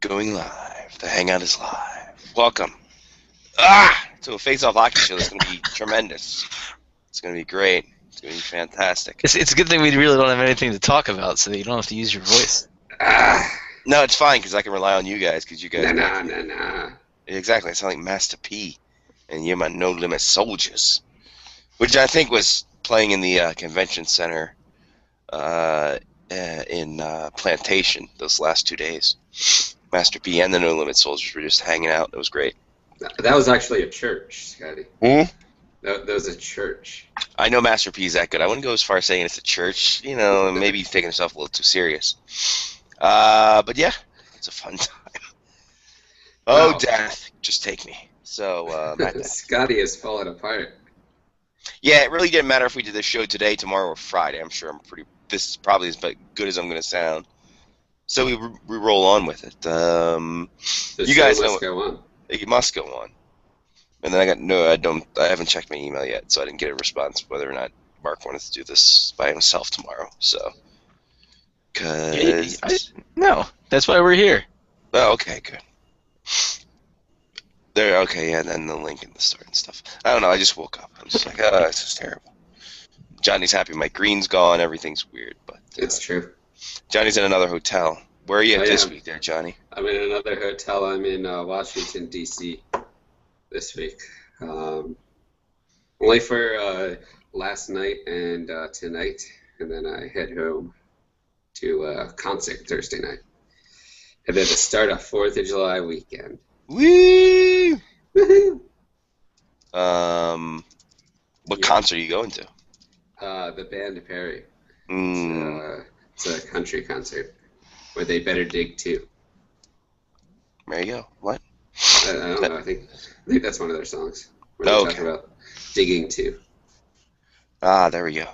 Going live. The Hangout is live. Welcome. To a face-off hockey show that's going to be tremendous. It's going to be great. It's going to be fantastic. It's a good thing we really don't have anything to talk about, so that you don't have to use your voice. No, it's fine because I can rely on you guys because you guys. Nah. Exactly. I sound like Master P, and you're my No Limit Soldiers, which I think was playing in the convention center in Plantation those last 2 days. Master P and the No Limit Soldiers were just hanging out. It was great. That was actually a church, Scotty. Hmm? That was a church. I know Master P is that good. I wouldn't go as far as saying it's a church. You know, maybe he's taking himself a little too serious. But yeah, it's a fun time. Oh, Wow. death, just take me. So, Scotty is falling apart. yeah, it really didn't matter if we did this show today, tomorrow, or Friday. I'm sure this is probably as good as I'm going to sound. So we roll on with it. The You show guys know must go on. it must go on. And then I haven't checked my email yet, so I didn't get a response whether or not Mark wanted to do this by himself tomorrow. So, No, that's why we're here. Oh, okay, good. There, okay, yeah, and then the link in the start and stuff. I don't know, I just woke up. I'm just like, oh, this is terrible. Johnny's happy my green's gone, everything's weird, but... It's true. Johnny's in another hotel. Where are you at I this am. week there, Johnny? I'm in another hotel. I'm in Washington, D.C. this week. Only for last night and tonight, and then I head home to a concert Thursday night. And then to start a 4th of July weekend. Woo! Woohoo! What Yeah. concert are you going to? The band Perry. Mm, It's a country concert where they better dig too. there you go. What? I don't know. I think that's one of their songs. Where they Okay. talk about digging too. Ah, there we go.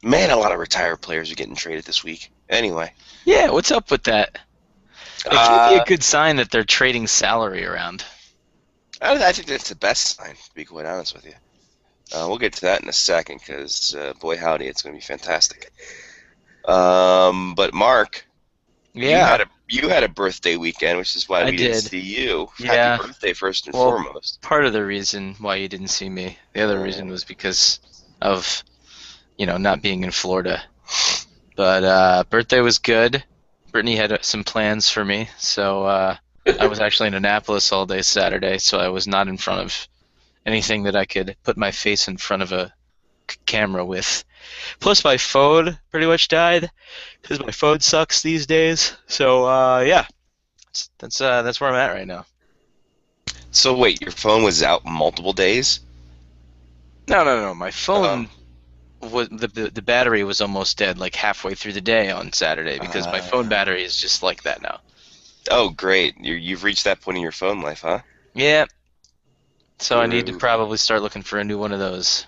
Man, a lot of retired players are getting traded this week. Anyway. Yeah, what's up with that? It could be a good sign that they're trading salary around. I think that's the best sign, to be quite honest with you. We'll get to that in a second, because, boy howdy, it's going to be fantastic. But Mark, Yeah, you had a birthday weekend, which is why I we didn't did. see you. Yeah. Happy birthday, first and Well, foremost. part of the reason why you didn't see me. The other reason was because of, not being in Florida. But birthday was good. Brittany had some plans for me, so I was actually in Annapolis all day Saturday, so I was not in front of anything that I could put my face in front of a camera with. Plus, my phone pretty much died because my phone sucks these days. So yeah, that's where I'm at right now. So wait, your phone was out multiple days? No. My phone was the battery was almost dead, like halfway through the day on Saturday, because my phone battery is just like that now. Oh, great. You've reached that point in your phone life, huh? Yeah. So I need to probably start looking for a new one of those.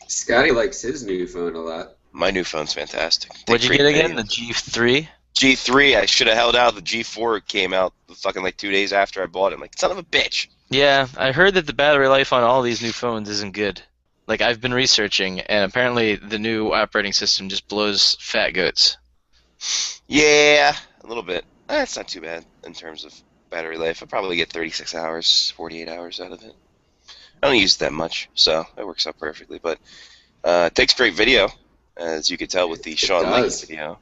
Scotty likes his new phone a lot. My new phone's fantastic. What'd you get again? The G3? G3. I should have held out. The G4 came out fucking like 2 days after I bought it. I'm like, son of a bitch. Yeah, I heard that the battery life on all these new phones isn't good. Like, I've been researching, and apparently the new operating system just blows fat goats. Yeah, a little bit. It's not too bad in terms of battery life. I probably get 36 hours, 48 hours out of it. I don't use it that much, so it works out perfectly. But it takes great video, as you could tell with the Sean Lake does. video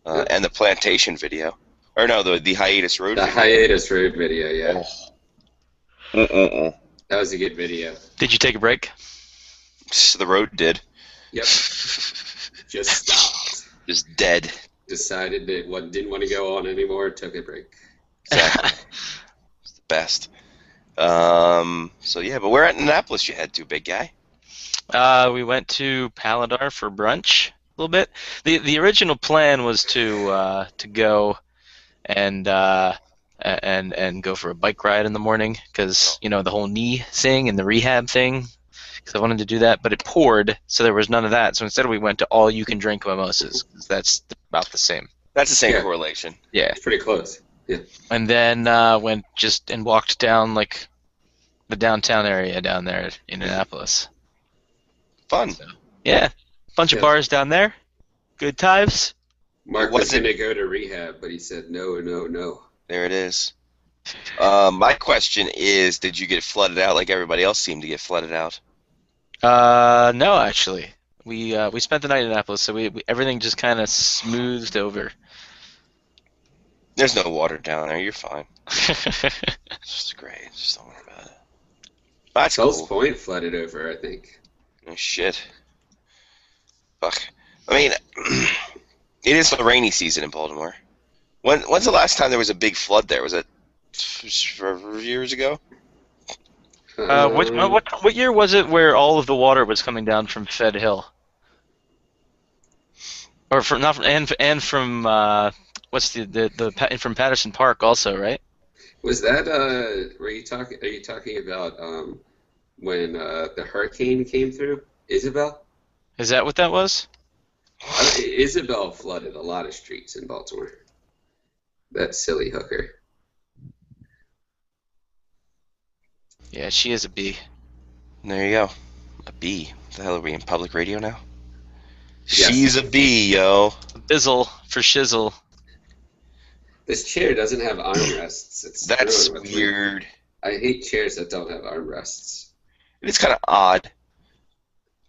and the Plantation video. Or no, the Hiatus Road The video. hiatus road video, yeah. Mm-mm-mm. That was a good video. Did you take a break? The road did. Yep. Just stopped. Just dead. Decided that didn't want to go on anymore. Took a break. Exactly. It's the best. So yeah, but where at Annapolis you had to, big guy? We went to Paladar for brunch a little bit. The original plan was to go and go for a bike ride in the morning, because the whole knee thing and the rehab thing. Because I wanted to do that, but it poured, so there was none of that. So instead, we went to all-you-can-drink mimosas, because that's about the same. That's the same Yeah. correlation. Yeah. It's pretty close. Yeah. And then went and walked down like the downtown area down there in Annapolis. Fun. Yeah, bunch of Yeah. bars down there. Good times. Mark was wasn't. gonna go to rehab, but he said no, no, no. There it is. My question is, did you get flooded out like everybody else seemed to get flooded out? No, actually, we spent the night in Annapolis, so we everything just kind of smoothed over. There's no water down there. You're fine. It's just great. Just don't worry about it. That's Fells cool. Point flooded over, I think. Oh, shit. Fuck. I mean, it is the rainy season in Baltimore. When's the last time there was a big flood there? Was it years ago? What year was it where all of the water was coming down from Fed Hill, or from not from and from what's from Patterson Park also, right? Was that were you talking? Are you talking about when the hurricane came through? Isabel? Is that what that was? Isabel flooded a lot of streets in Baltimore. That silly hooker. Yeah, she is a bee. There you go. A bee. The hell are we in public radio now? Yes. She's a bee, yo. Bizzle for shizzle. This chair doesn't have armrests. It's That's screwing with me. weird. I hate chairs that don't have armrests. It's kind of odd.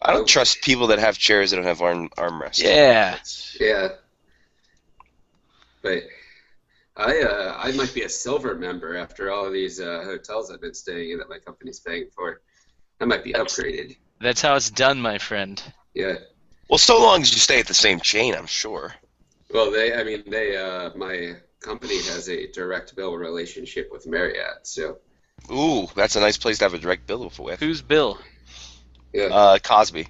I don't trust people that have chairs that don't have armrests. Yeah. Yeah, but I might be a silver member after all of these hotels I've been staying in that my company's paying for. I might be upgraded. That's how it's done, my friend. Yeah. Well, so long as you stay at the same chain, I'm sure. Well, my company has a direct bill relationship with Marriott, so Ooh, that's a nice place to have a direct bill with. Who's Bill? yeah, Cosby.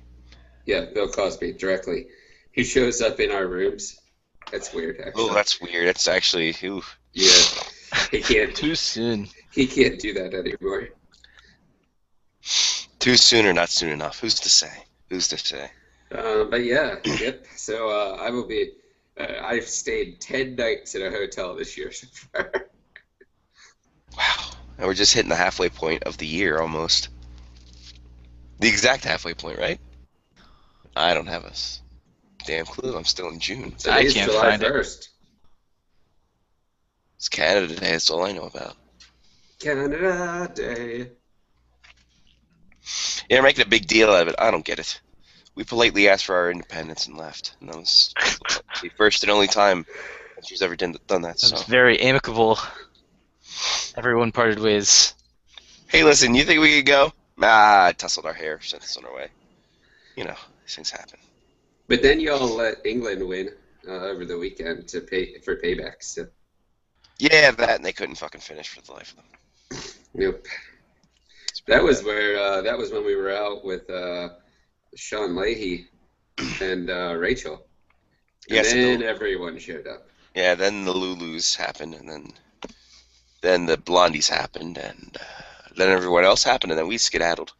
yeah, Bill Cosby directly. He shows up in our rooms. That's weird, actually. Oh, that's weird. That's actually, ooh. Yeah, he can't. Too soon. He can't do that anymore. Too soon or not soon enough. Who's to say? Who's to say? But yeah, yep. So I will be. I've stayed 10 nights in a hotel this year so far. Wow. And we're just hitting the halfway point of the year almost. The exact halfway point, right? I don't have a damn clue. I'm still in June. Today's can't July find it. 1st. It's Canada Day. That's all I know about. Canada Day. Yeah, they're making a big deal out of it. I don't get it. We politely asked for our independence and left. And that was the first and only time she's ever done that. That So, was very amicable. Everyone parted ways. hey, listen, you think we could go? I tussled our hair, sent us on our way. You know, these things happen. But then y'all let England win over the weekend to pay for payback. So Yeah, that, and they couldn't fucking finish for the life of them. nope. That was where that was when we were out with Sean Leahy and Rachel. And Yes, then everyone showed up. yeah, then the Lulus happened, and then the Blondies happened, and then everyone else happened, and then we skedaddled.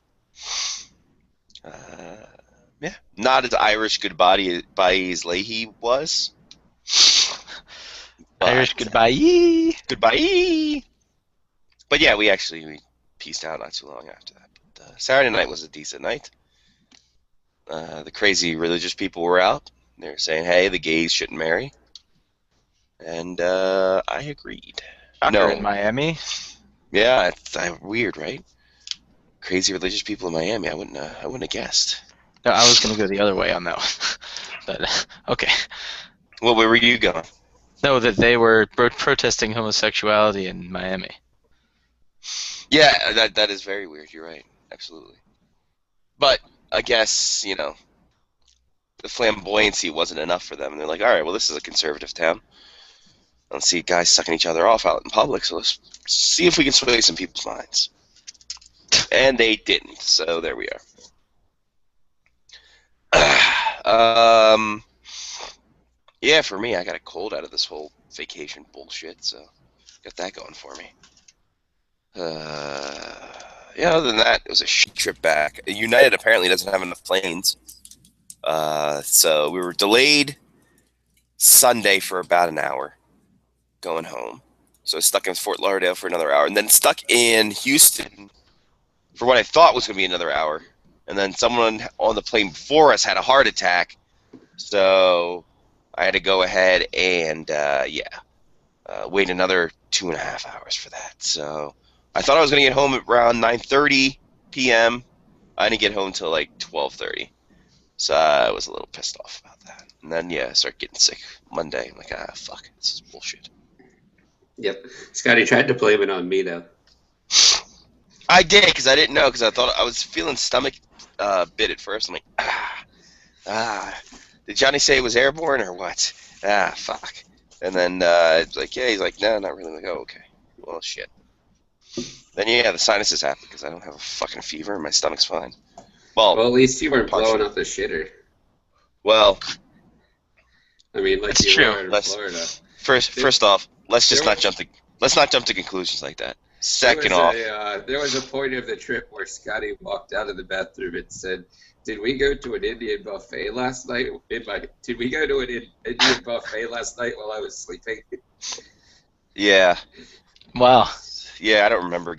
Yeah, not as Irish goodbye as Leahy was. but, Irish goodbye. Goodbye. But yeah, we pieced out not too long after that. But, Saturday night was a decent night. The crazy religious people were out. They were saying, hey, the gays shouldn't marry. And I agreed. Shocker in Miami. Yeah, it's weird, right? Crazy religious people in Miami. I wouldn't have guessed. No, I was going to go the other way on that one. But, okay. Well, where were you going? No, that they were protesting homosexuality in Miami. Yeah, that is very weird. You're right. Absolutely. But I guess, the flamboyancy wasn't enough for them. And they're like, all right, well, this is a conservative town. I don't see guys sucking each other off out in public, so let's see if we can sway some people's minds. And they didn't, so there we are. Yeah, for me, I got a cold out of this whole vacation bullshit, so got that going for me. Yeah, other than that, it was a shit trip back. United apparently doesn't have enough planes. So we were delayed Sunday for about an hour going home. So I was stuck in Fort Lauderdale for another hour, and then stuck in Houston for what I thought was going to be another hour. And then someone on the plane before us had a heart attack. So I had to go ahead and wait another 2.5 hours for that. So I thought I was going to get home at around 9:30 p.m. I didn't get home until like 12:30. So I was a little pissed off about that. And then, I started getting sick Monday. I'm like, fuck, this is bullshit. Yep. Scotty tried to blame it on me, though. I did, because I didn't know, because I thought I was feeling stomach bit at first. I'm like, did Johnny say it was airborne or what? Fuck. And then it's like, he's like, no, not really. I'm like, oh, okay. Well, shit. Then, the sinuses happen, because I don't have a fucking fever and my stomach's fine. Well, at least you weren't blowing up the shitter. Well, I mean, like That's you true. were in Florida. First off, let's not jump to conclusions like that. Second off, there was a point of the trip where Scotty walked out of the bathroom and said, "Did we go to an Indian buffet last night? Did we go to an Indian buffet last night while I was sleeping?" Yeah. Wow. Yeah, I don't remember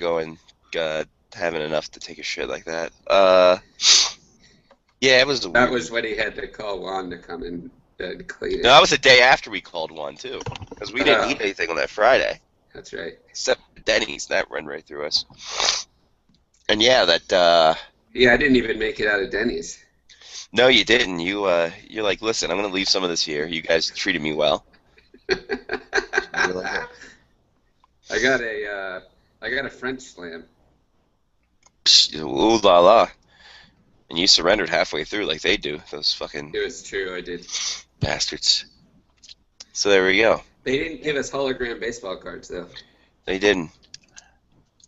having enough to take a shit like that. Yeah, it was a weird. That was when he had to call Juan to come and clean it. No, that was the day after we called Juan too, because we didn't eat anything on that Friday. That's right. Except Denny's, that ran right through us. And that. Yeah, I didn't even make it out of Denny's. No, you didn't. You're like, listen, I'm gonna leave some of this here. You guys treated me well. I got a French slam. Ooh la la. And you surrendered halfway through like they do. Those fucking It was true, I did. bastards. So there we go. They didn't give us hologram baseball cards, though. They didn't.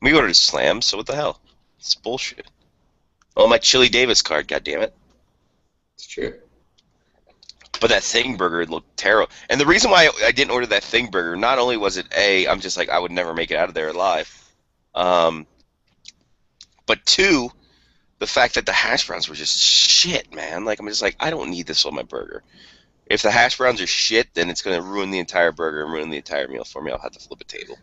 We ordered slams, so what the hell? It's bullshit. Oh, my Chili Davis card, goddammit. It's true. But that Thing Burger looked terrible. And the reason why I didn't order that Thing Burger, not only was it I'm just like, I would never make it out of there alive. But two, the fact that the hash browns were just shit, man. Like, I'm just like, I don't need this on my burger. If the hash browns are shit, then it's going to ruin the entire burger and ruin the entire meal for me. I'll have to flip a table.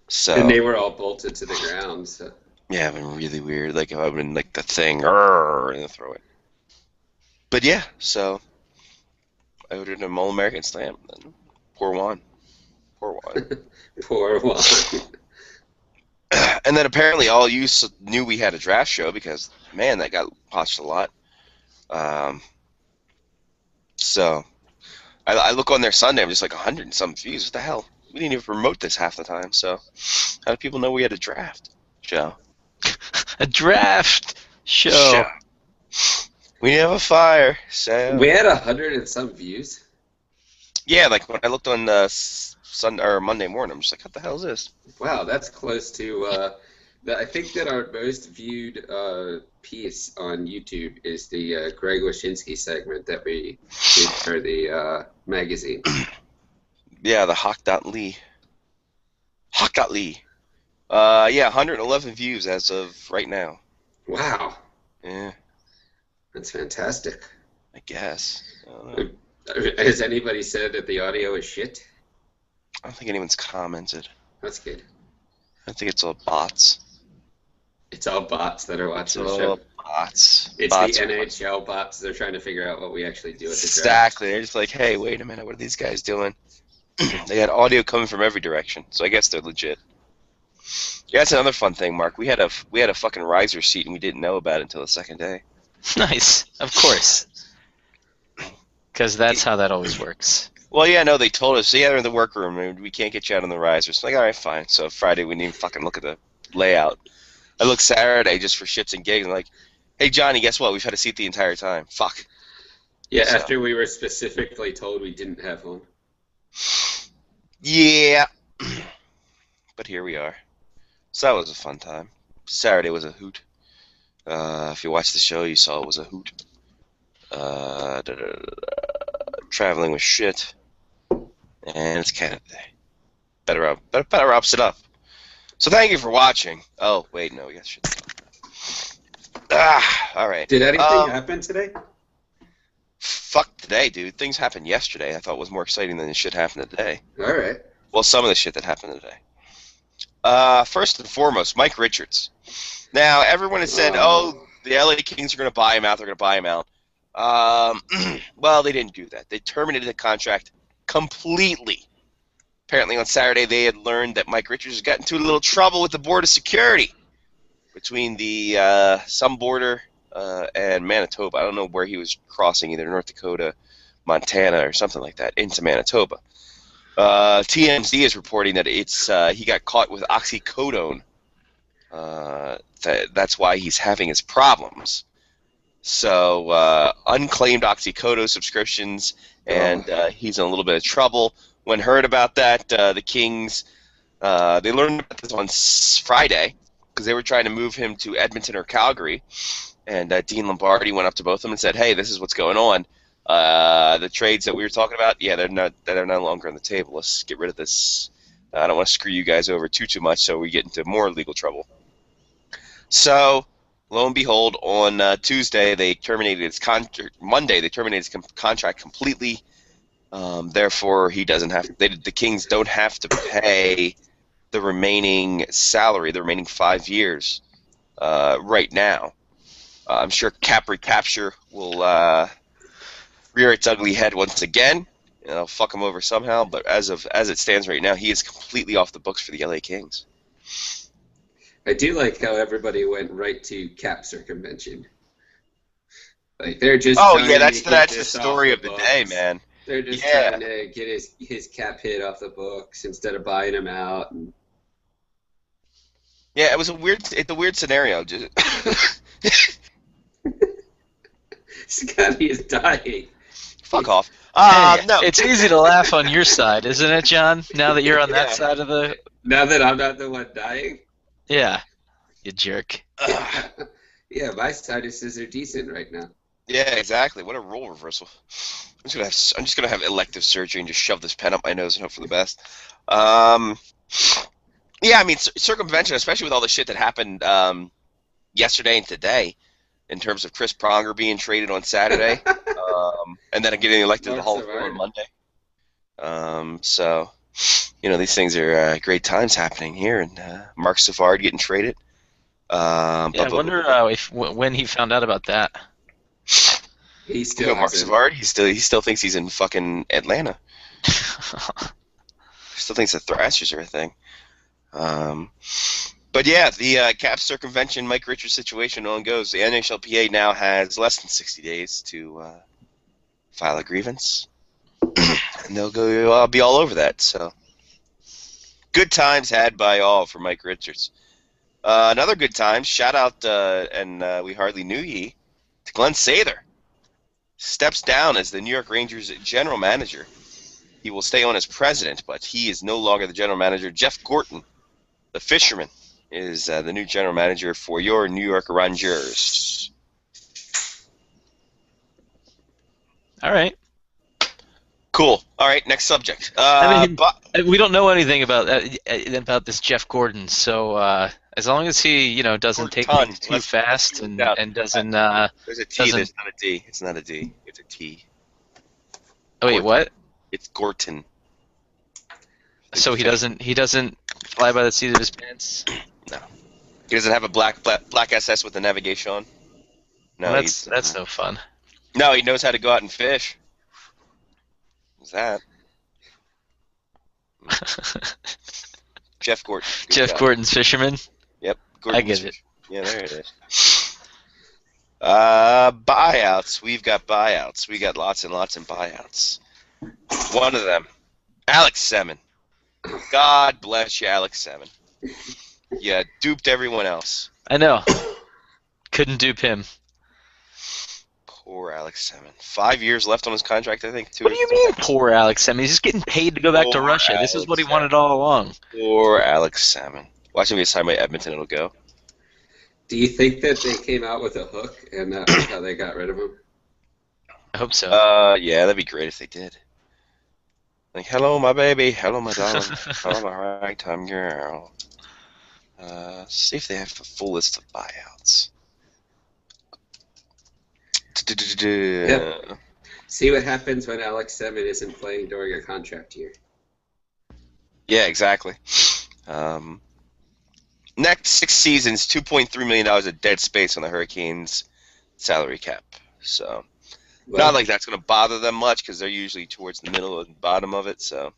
So. And they were all bolted to the ground, so. Yeah, it'd been really weird. Like, if I would have been like the Thing, and then throw it. But yeah, so I ordered a Mole American Slam. Then poor Juan. Poor Juan. Poor Juan. And then apparently all you knew we had a draft show because, man, that got watched a lot. So I look on there Sunday, I'm just like 100 and some views. What the hell? We didn't even promote this half the time. So how do people know we had a draft show? A draft show. We have a fire. So We had 100 and some views. yeah, like when I looked on Sunday or Monday morning, I'm just like, what the hell is this? Wow, that's close to. I think that our most viewed piece on YouTube is the Greg Wyshynski segment that we did for the magazine. Yeah, the Hawk.Lee. Hawk.Lee. Yeah, 111 views as of right now. Wow, Yeah, that's fantastic. I guess. I don't know. Has anybody said that the audio is shit? I don't think anyone's commented. That's good. I think it's all bots. It's all bots that are It's watching the all show. bots. It's Bots the are watching. NHL bots. They're trying to figure out what we actually do at the draft. Exactly. They're just like, hey, wait a minute, what are these guys doing? They got audio coming from every direction, so I guess they're legit. Yeah, that's another fun thing, Mark. We had a fucking riser seat and we didn't know about it until the second day. Nice, of course. Because that's how that always works. Well, yeah, no, they told us, yeah, they're in the workroom, and we can't get you out on the riser. So I'm like, all right, fine. So Friday, we didn't even fucking look at the layout. I looked Saturday just for shits and gigs, and like, hey, Johnny, guess what? We've had a seat the entire time. Fuck. Yeah, So- after we were specifically told we didn't have one. Yeah. But here we are. So that was a fun time. Saturday was a hoot. If you watched the show, you saw it was a hoot. Traveling was shit. And it's Canada Day. Better ups it up. So thank you for watching. Oh, wait, no, we got shit to talk about. All right. Did anything happen today? Fuck today, dude. Things happened yesterday I thought was more exciting than the shit happened today. All right. Well, some of the shit that happened today. First and foremost, Mike Richards. Now, everyone has said, oh, the LA Kings are going to buy him out. They're going to buy him out. Well, they didn't do that. They terminated the contract completely. Apparently, on Saturday, they had learned that Mike Richards got into a little trouble with the Board of Security between the some border and Manitoba. I don't know where he was crossing, either North Dakota, Montana, or something like that, into Manitoba. TMZ is reporting that he got caught with oxycodone. That's why he's having his problems. So unclaimed oxycodone subscriptions, and he's in a little bit of trouble. When heard about that, the Kings, they learned about this on Friday because they were trying to move him to Edmonton or Calgary, and Dean Lombardi went up to both of them and said, "Hey, this is what's going on. The trades that we were talking about, yeah, they're no longer on the table. Let's get rid of this. I don't want to screw you guys over too much, so we get into more legal trouble." So, lo and behold, on Tuesday they terminated his contract. Monday they terminated his contract completely. Therefore, he doesn't have. The Kings don't have to pay the remaining salary, the remaining 5 years, right now. I'm sure cap recapture will rear its ugly head once again. Fuck him over somehow. But as it stands right now, he is completely off the books for the LA Kings. I do like how everybody went right to cap circumvention. Like they're just. Oh yeah, that's the story of the day, man. They're just trying to get his cap hit off the books instead of buying him out. And... Yeah, it was a weird scenario. Scotty is dying. Fuck off. Hey, no. It's easy to laugh on your side, isn't it, John? Now that you're on that side of the... Now that I'm not the one dying? Yeah, you jerk. Yeah, my sinuses are decent right now. Yeah, exactly. What a role reversal. I'm just gonna have elective surgery and just shove this pen up my nose and hope for the best. Yeah, I mean circumvention, especially with all the shit that happened yesterday and today, in terms of Chris Pronger being traded on Saturday, and then getting elected to the Hall of Fame on Monday. So, these things are great times happening here, and Mark Savard getting traded. I wonder when he found out about that. He still Mark Savard. He still thinks he's in fucking Atlanta. Still thinks the Thrashers are a thing. But yeah, the cap circumvention Mike Richards situation on goes. The NHLPA now has less than 60 days to file a grievance, and they'll be all over that. So good times had by all for Mike Richards. Another good time. Shout out, and we hardly knew ye, to Glenn Sather. Steps down as the New York Rangers general manager. He will stay on as president, but he is no longer the general manager. Jeff Gorton, the fisherman, is the new general manager for your New York Rangers. All right. Cool. All right, next subject. We don't know anything about this Jeff Gordon, so as long as he, doesn't take things too fast and doesn't. There's a T. There's not a D. It's not a D. It's a T. Oh wait, what? It's Gorton. So he doesn't fly by the seat of his pants. No. He doesn't have a black SS with the navigation on. No, well, that's no fun. No, he knows how to go out and fish. What's that? Jeff Gordon. Jeff Gordon's fisherman. Yep. I get it. Yeah, there it is. Buyouts. We've got buyouts. We got lots and lots of buyouts. One of them, Alex Semin. God bless you, Alex Semin. You duped everyone else. I know. Couldn't dupe him. Poor Alex Semin. 5 years left on his contract, I think. What do you mean, poor Alex Semin? He's just getting paid to go back to Russia. This is what he wanted all along. Poor Alex Semin. Watch him get signed by Edmonton, it'll go. Do you think that they came out with a hook and that was how they got rid of him? I hope so. Yeah, that'd be great if they did. Like, hello, my baby. Hello, my darling. Hello, my ragtime girl. See if they have a full list of buyouts. Yep. See what happens when Alex Semin isn't playing during a contract year. Yeah, exactly. Next 6 seasons, $2.3 million of dead space on the Hurricanes' salary cap. So, Well, Not like that's going to bother them much because they're usually towards the middle and bottom of it. So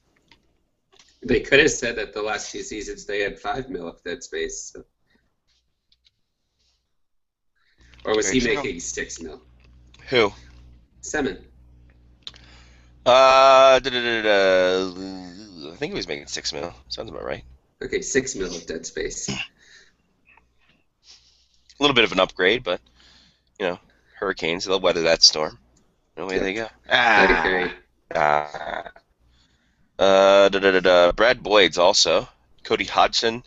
they could have said that the last 2 seasons they had 5 mil of dead space. So. Or was very he true. making 6 mil? Who? Semen. I think he was making 6 mil. Sounds about right. Okay, 6 mil of dead space. A little bit of an upgrade, but hurricanes, they'll weather that storm. No way they go. I agree. Brad Boyd's also. Cody Hodgson.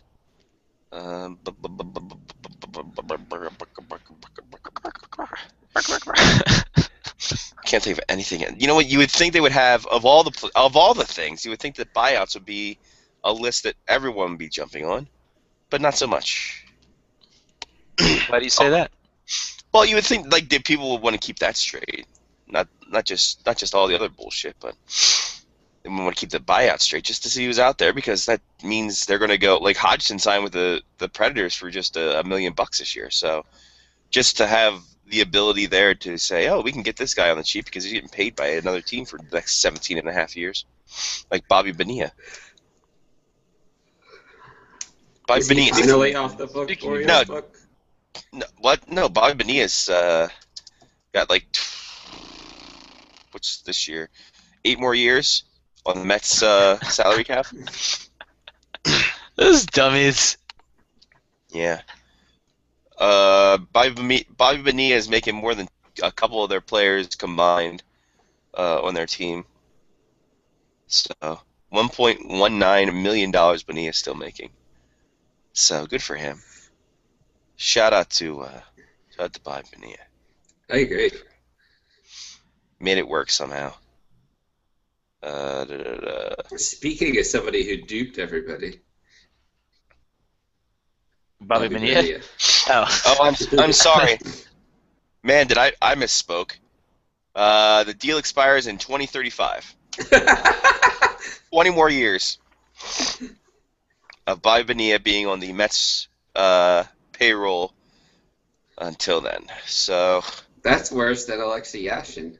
Can't think of anything. You know what? You would think they would have of all the things. You would think that buyouts would be a list that everyone would be jumping on, but not so much. Why do you say that? Well, you would think like that people would want to keep that straight, not just all the other bullshit, but they would want to keep the buyout straight just to see who's out there because that means they're going to go like Hodgson signed with the Predators for just $1 million this year, so just to have the ability there to say, oh, we can get this guy on the cheap because he's getting paid by another team for the next 17 and a half years, like Bobby Bonilla. Bobby Is he Bonilla. finally off the book? No. No, what? No, Bobby Bonilla's got like what's this year? 8 more years on the Mets salary cap. Those dummies. Yeah. Bobby Bonilla is making more than a couple of their players combined on their team. So $1.19 million Bonilla is still making. So good for him. Shout out to Bobby Bonilla. I agree. Made it work somehow. Speaking of somebody who duped everybody. Bobby Bonilla? Oh, I'm sorry. Man, did I misspoke. The deal expires in 2035. 20 more years of Bobby Bonilla being on the Mets payroll until then. So that's worse than Alexei Yashin.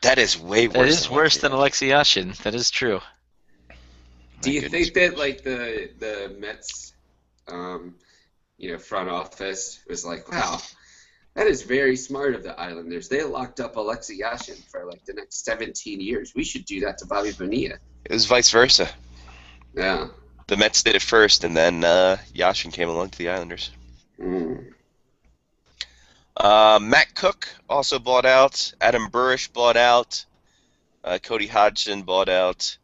That is way worse. That is worse than Alexei Yashin. That is true. Do you think that like the Mets front office was like, wow, that is very smart of the Islanders. They locked up Alexei Yashin for like the next 17 years. We should do that to Bobby Bonilla. It was vice versa. Yeah. The Mets did it first, and then Yashin came along to the Islanders. Matt Cook also bought out. Adam Burish bought out. Cody Hodgson bought out.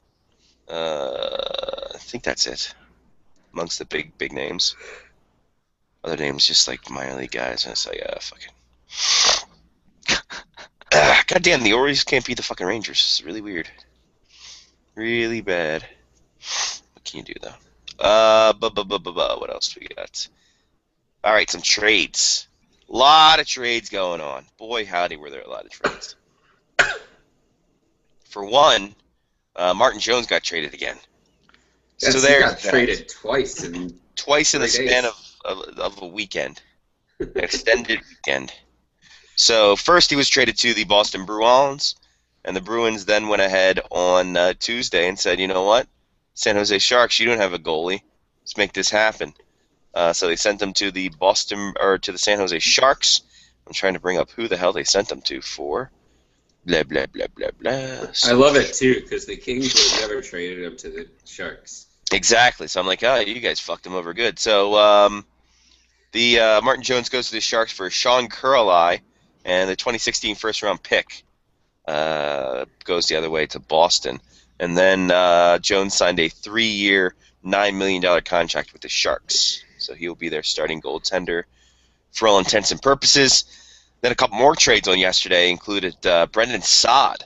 I think that's it amongst the big names. Other names just like minor league guys, and it's like, fucking. Goddamn, the Orioles can't beat the fucking Rangers. It's really weird. Really bad. What can you do, though? What else do we got? All right, some trades. A lot of trades going on. Boy, howdy, were there a lot of trades. For one, Martin Jones got traded again. Yes, so there, he got traded twice in the span of a weekend, an extended weekend. So first he was traded to the Boston Bruins, and the Bruins then went ahead on Tuesday and said, you know what, San Jose Sharks, you don't have a goalie. Let's make this happen. So they sent him to the San Jose Sharks. I'm trying to bring up who the hell they sent him to for. Blah, blah, blah, blah, blah. So, I love it, too, because the Kings would have never traded him to the Sharks. Exactly. So I'm like, oh, you guys fucked him over good. So the Martin Jones goes to the Sharks for Sean Kurlai, and the 2016 first-round pick goes the other way to Boston. And then Jones signed a 3-year, $9 million contract with the Sharks. So he will be their starting goaltender for all intents and purposes. Then a couple more trades on yesterday included Brendan Saad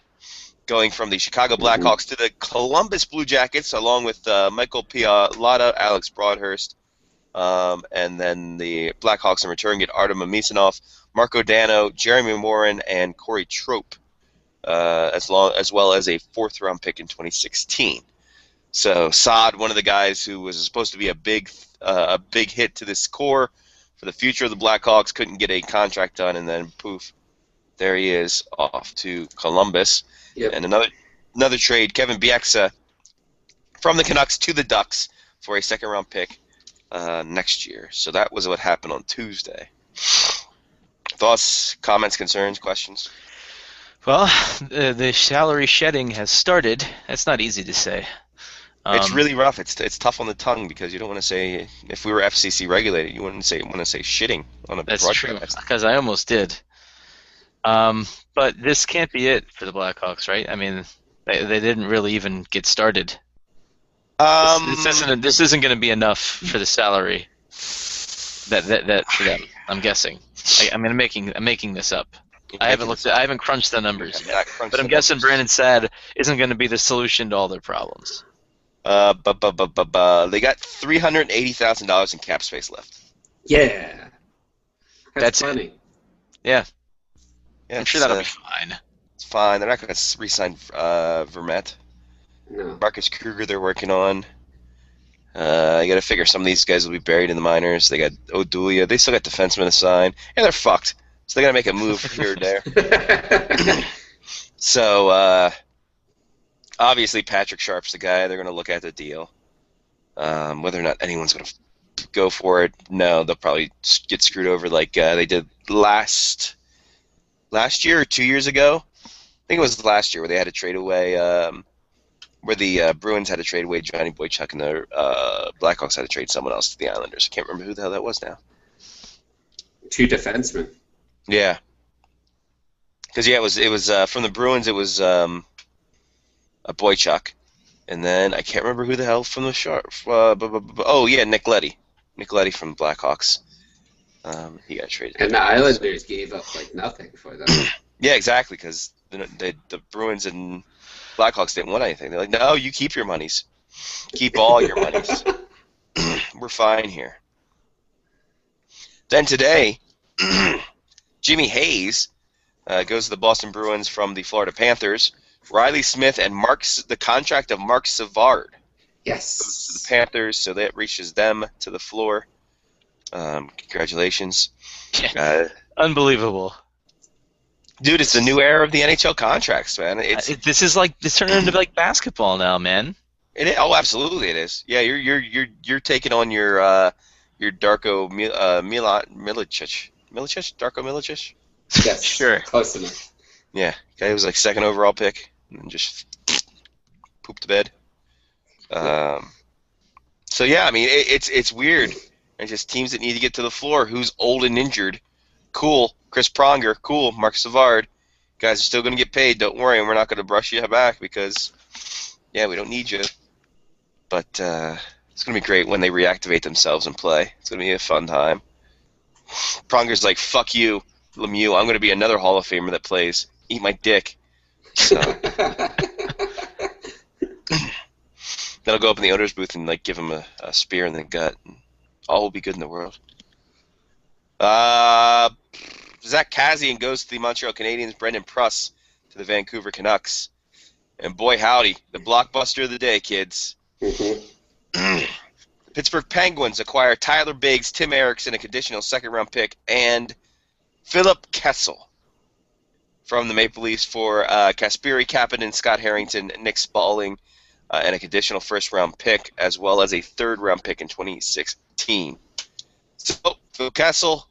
going from the Chicago Blackhawks to the Columbus Blue Jackets, along with Michael Pialotta, Alex Broadhurst, and then the Blackhawks in return get Artem Amisanov, Marco Dano, Jeremy Morin, and Corey Trope, as well as a 4th-round pick in 2016. So Saad, one of the guys who was supposed to be a big hit to this core for the future of the Blackhawks, couldn't get a contract done, and then poof, There he is, off to Columbus. Yep. And another trade, Kevin Bieksa from the Canucks to the Ducks for a second-round pick next year. So that was what happened on Tuesday. Thoughts, comments, concerns, questions? Well, the salary shedding has started. That's not easy to say. It's really rough. It's tough on the tongue because you don't want to say, if we were FCC regulated, you wouldn't want to say shitting on a That's broadcast. true, because I almost did. But this can't be it for the Blackhawks, right? I mean, they didn't really even get started. This isn't going to be enough for the salary that for them. I'm guessing. I'm making this up. I haven't crunched the numbers yet, but I'm guessing Brandon Saad isn't going to be the solution to all their problems. They got $380,000 in cap space left. Yeah. That's funny. Yeah. Yeah, I'm sure that'll be fine. It's fine. They're not going to re-sign Vermette. No. Marcus Kruger they're working on. You got to figure some of these guys will be buried in the minors. They got Odulia. They still got defensemen to sign. Yeah, they're fucked. So they got to make a move here or there. So, obviously, Patrick Sharp's the guy. They're going to look at the deal. Whether or not anyone's going to go for it, no. They'll probably get screwed over like they did last year or 2 years ago. I think it was last year where they had to trade away, where the Bruins had to trade away Johnny Boychuk and the Blackhawks had to trade someone else to the Islanders. I can't remember who the hell that was now. 2 defensemen. Yeah. Because, yeah, it was from the Bruins, it was a Boychuk. And then I can't remember who the hell from the Sharks. Oh, yeah, Nick Leddy. Nick Leddy from the Blackhawks. He got traded. And the Islanders gave up like nothing for them. Yeah, exactly, because the Bruins and Blackhawks didn't want anything. They're like, no, you keep your monies. Keep all your monies. We're fine here. Then today, Jimmy Hayes goes to the Boston Bruins from the Florida Panthers. Riley Smith and the contract of Mark Savard Yes. goes to the Panthers, so that reaches them to the floor. Congratulations. Unbelievable. Dude, it's the new era of the NHL contracts, man. This turned into like basketball now, man. Oh, absolutely, it is. Yeah, you're taking on your Darko Milicic. Darko Milicic? Yes. Sure. Close enough. Yeah, guy was like second overall pick and just pooped the bed. So yeah, I mean it's weird. It's just teams that need to get to the floor. Who's old and injured? Cool. Chris Pronger. Cool. Mark Savard. Guys are still going to get paid. Don't worry, and we're not going to brush you back because, yeah, we don't need you. But it's going to be great when they reactivate themselves and play. It's going to be a fun time. Pronger's like, fuck you, Lemieux. I'm going to be another Hall of Famer that plays. Eat my dick. So then I'll go up in the owner's booth and like give him a spear in the gut. And all will be good in the world. Zach Kassian goes to the Montreal Canadiens. Brendan Pruss to the Vancouver Canucks. And boy howdy, the blockbuster of the day, kids. Mm-hmm. Pittsburgh Penguins acquire Tyler Biggs, Tim Erickson, a conditional second-round pick, and Philip Kessel from the Maple Leafs for Kasperi Kapanen, Scott Harrington, Nick Spaulding, and a conditional first-round pick, as well as a third-round pick in 2016. So Phil Kessel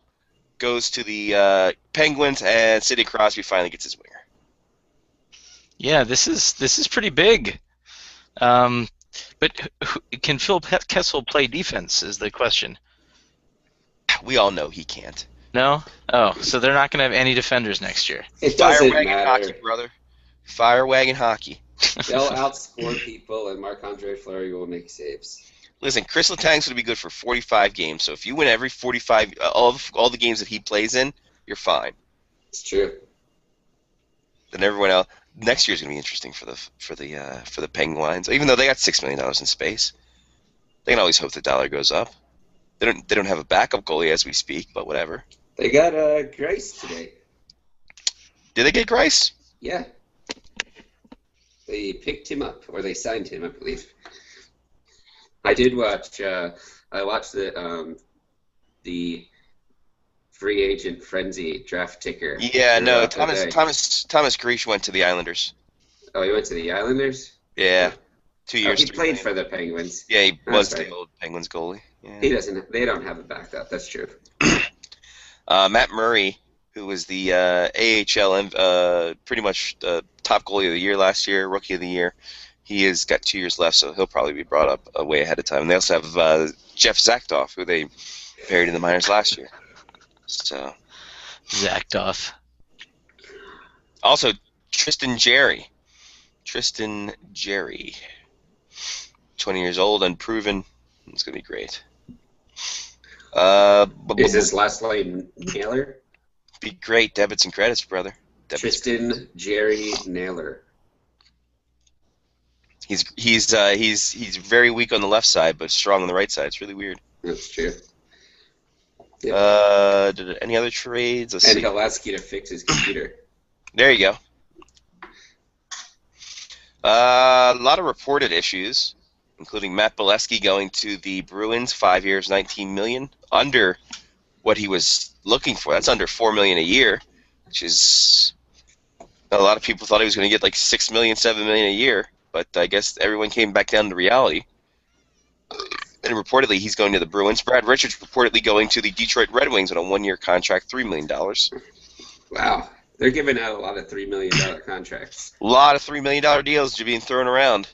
goes to the Penguins, and Sidney Crosby finally gets his winger. Yeah, this is pretty big. But can Phil Kessel play defense is the question. We all know he can't. No? Oh, so they're not going to have any defenders next year. It Fire doesn't wagon matter. hockey, brother. Fire wagon hockey. They'll outscore people, and Marc-Andre Fleury will make saves. Listen, Chris Letang's going to be good for 45 games, so if you win every 45, all the games that he plays in, you're fine. It's true. Then everyone else, next year's going to be interesting for the Penguins. Even though they got $6 million in space, they can always hope the dollar goes up. They don't have a backup goalie as we speak, but whatever. They got Grace today. Did they get Grice? Yeah. They picked him up, or they signed him, I believe. I did watch. I watched the free agent frenzy draft ticker Yeah, no, throughout the Thomas day. Thomas Thomas Grish went to the Islanders. Oh, he went to the Islanders? Yeah, Huh. 2 years, He 3 played million. for the Penguins. Yeah, he That's was the right. old Penguins goalie. He Yeah. doesn't. They don't have a backup. That's true. Matt Murray, who was the AHL pretty much top goalie of the year last year, rookie of the year. He has got 2 years left, so he'll probably be brought up way ahead of time. And they also have Jeff Zaktoff, who they buried in the minors last year. So Zaktoff. also Tristan Jerry, 20 years old, unproven. It's gonna be great. Is his last name Naylor? Be great. Debits and credits, brother. Tristan Jerry Naylor. He's very weak on the left side, but strong on the right side. It's really weird. That's true. Any other trades? Let's And see. he'll ask you to fix his computer. There you go. A lot of reported issues, including Matt Bolesky going to the Bruins, 5 years, $19 million, under what he was looking for. That's under $4 million a year, which is a lot of people thought he was going to get like $6 million, $7 million a year, but I guess everyone came back down to reality. And reportedly, he's going to the Bruins. Brad Richards reportedly going to the Detroit Red Wings on a 1-year contract, $3 million. Wow. They're giving out a lot of $3 million contracts. A lot of $3 million deals are being thrown around.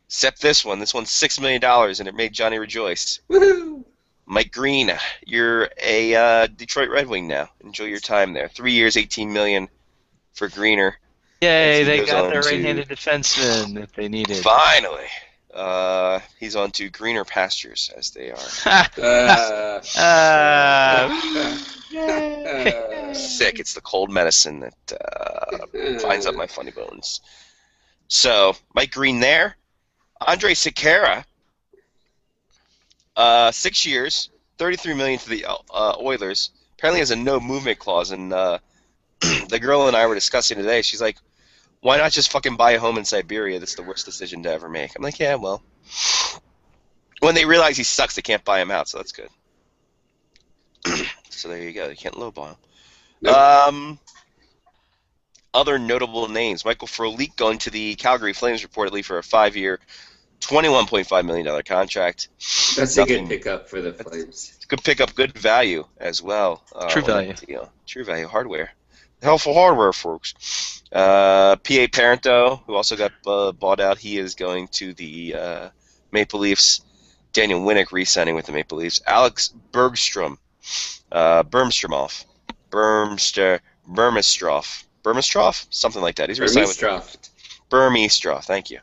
Except this one. This one's $6 million, and it made Johnny rejoice. Woohoo! Mike Green, you're a Detroit Red Wing now. Enjoy your time there. 3 years, $18 million for Greener. Yay, He they goes got on their to- right-handed defenseman that they needed. Finally. He's on to greener pastures, as they are. Yay. Sick. It's the cold medicine that finds up my funny bones. So, Mike Green there. Andre Sekera, 6 years, $33 million to the Oilers. Apparently has a no movement clause, and the girl and I were discussing today. She's like, "Why not just fucking buy a home in Siberia? That's the worst decision to ever make." I'm like, "Yeah, well." When they realize he sucks, they can't buy him out, so that's good. So there you go. You can't lowball him. Nope. Other notable names: Michael Frolik going to the Calgary Flames reportedly for a 5-year, $21.5 million contract. That's a good pickup for the Flames. Good pickup, good value as well. True on value. that deal. True value hardware. Helpful hardware, folks. P.A. Parento, who also got bought out, he is going to the Maple Leafs. Daniel Winnick re-signing with the Maple Leafs. Alex Bergstrom. Bermstroff. Burmistroff? Something like that. He's re-signed with Burmistroff, thank you.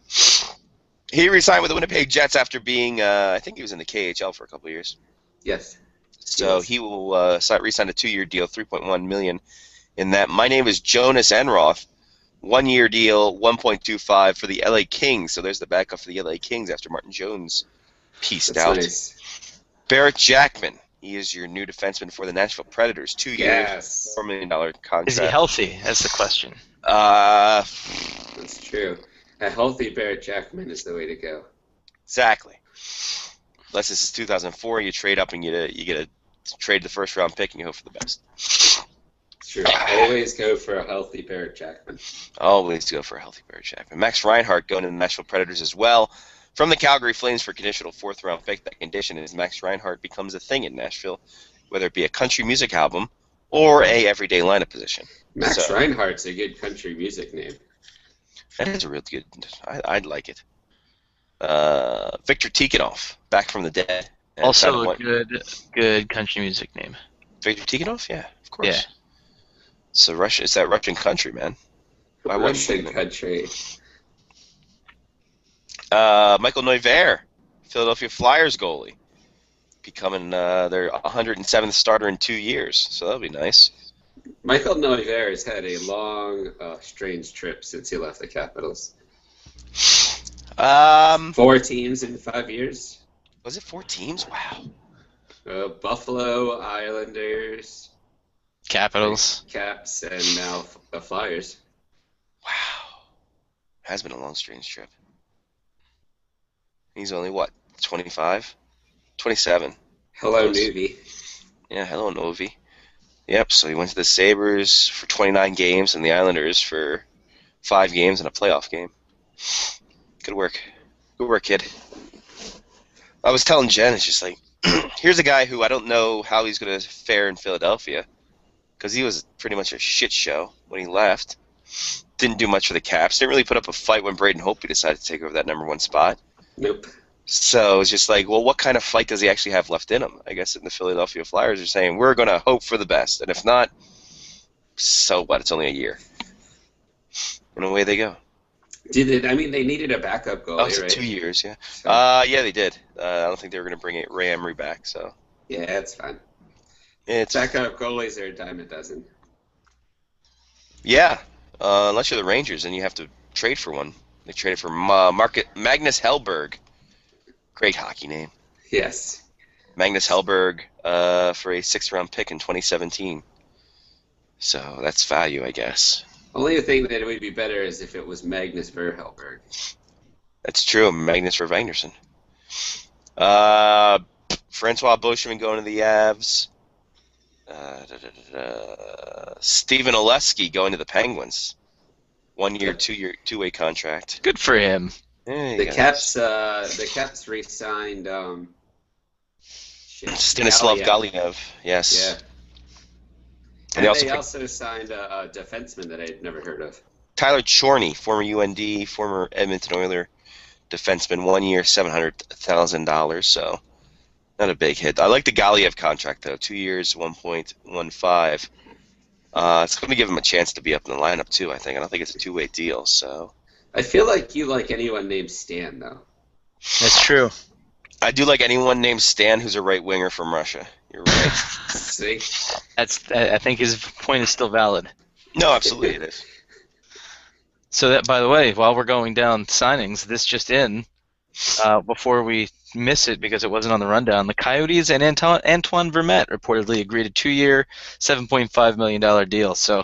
He re-signed with the Winnipeg Jets after being, I think he was in the KHL for a couple of years. Yes. So he will re-sign a 2-year deal, $3.1 million in that. My name is Jonas Enroth. 1-year deal, $1.25 for the LA Kings. So there's the backup for the LA Kings after Martin Jones pieced That's out. nice. Barrett Jackman. He is your new defenseman for the Nashville Predators. 2 years, Yes. $4 million contract. Is he healthy? That's the question. That's true. A healthy Barrett Jackman is the way to go. Exactly. Unless this is 2004, you trade up and you get a trade the first round pick and you hope for the best. It's true. Always go for a healthy Barrett Jackman. Always go for a healthy Barrett Jackman. Max Reinhart going to the Nashville Predators as well. From the Calgary Flames for a conditional 4th round pick. That condition is Max Reinhart becomes a thing in Nashville, whether it be a country music album or a everyday lineup position. Max Reinhardt's a good country music name. That is a real good. I'd like it. Victor Tikhonov, back from the dead. And Also a good country music name. Victor Tikhonov, yeah, of course. Yeah. So Russia, it's that Russian country, man. Why wouldn't Russian you? country. Michael Neuver, Philadelphia Flyers goalie, becoming their 107th starter in 2 years. So that'll be nice. Michael Neuver has had a long, strange trip since he left the Capitals. 4 teams in 5 years. Was it 4 teams? Wow. Buffalo, Islanders, Capitals. Caps, and now the Flyers. Wow. Has been a long, strange trip. He's only, what, 25? 27. Hello, Close. Newbie. Yeah, hello, Novi. Yep, so he went to the Sabres for 29 games and the Islanders for 5 games and a playoff game. Good work. Good work, kid. I was telling Jen, it's just like, here's a guy who I don't know how he's going to fare in Philadelphia because he was pretty much a shit show when he left. Didn't do much for the Caps. Didn't really put up a fight when Braden Holtby decided to take over that #1 spot. Nope. So it's just like, well, what kind of fight does he actually have left in him? I guess in the Philadelphia Flyers are saying, we're going to hope for the best. And if not, so what? It's only a year. And away they go. Did it? I mean, they needed a backup goalie, Oh, it's right? 2 years, yeah. So, Yeah, they did. I don't think they were going to bring Ray Emery back, so. yeah, it's fine. It's Backup goalies are a dime a dozen. Yeah, unless you're the Rangers and you have to trade for one. They traded for Magnus Hellberg. Great hockey name. Yes. Magnus Hellberg for a 6th-round pick in 2017. So that's value, I guess. Only thing that would be better is if it was Magnus Verhelberg. That's true. Magnus Verwagnerson. Francois Beauchemin going to the Avs. Steven Oleski going to the Penguins. 1 year, 2-year, 2-way contract. Good for him. Yeah, The Caps re-signed Stanislav Galiev. Yes. Yeah. And And they also signed a defenseman that I'd never heard of. Tyler Chorney, former UND, former Edmonton Oiler defenseman, 1 year, $700,000. So not a big hit. I like the Galiev contract though. 2 years, 1.15. It's going to give him a chance to be up in the lineup too. I think. I don't think it's a 2-way deal. So I feel like you like anyone named Stan though. That's true. I do like anyone named Stan who's a right winger from Russia. You're right. See? I think his point is still valid. No, absolutely it is. So that, by the way, while we're going down signings, this just in, before we miss it because it wasn't on the rundown, the Coyotes and Antoine Vermette reportedly agreed a 2-year, $7.5 million deal. So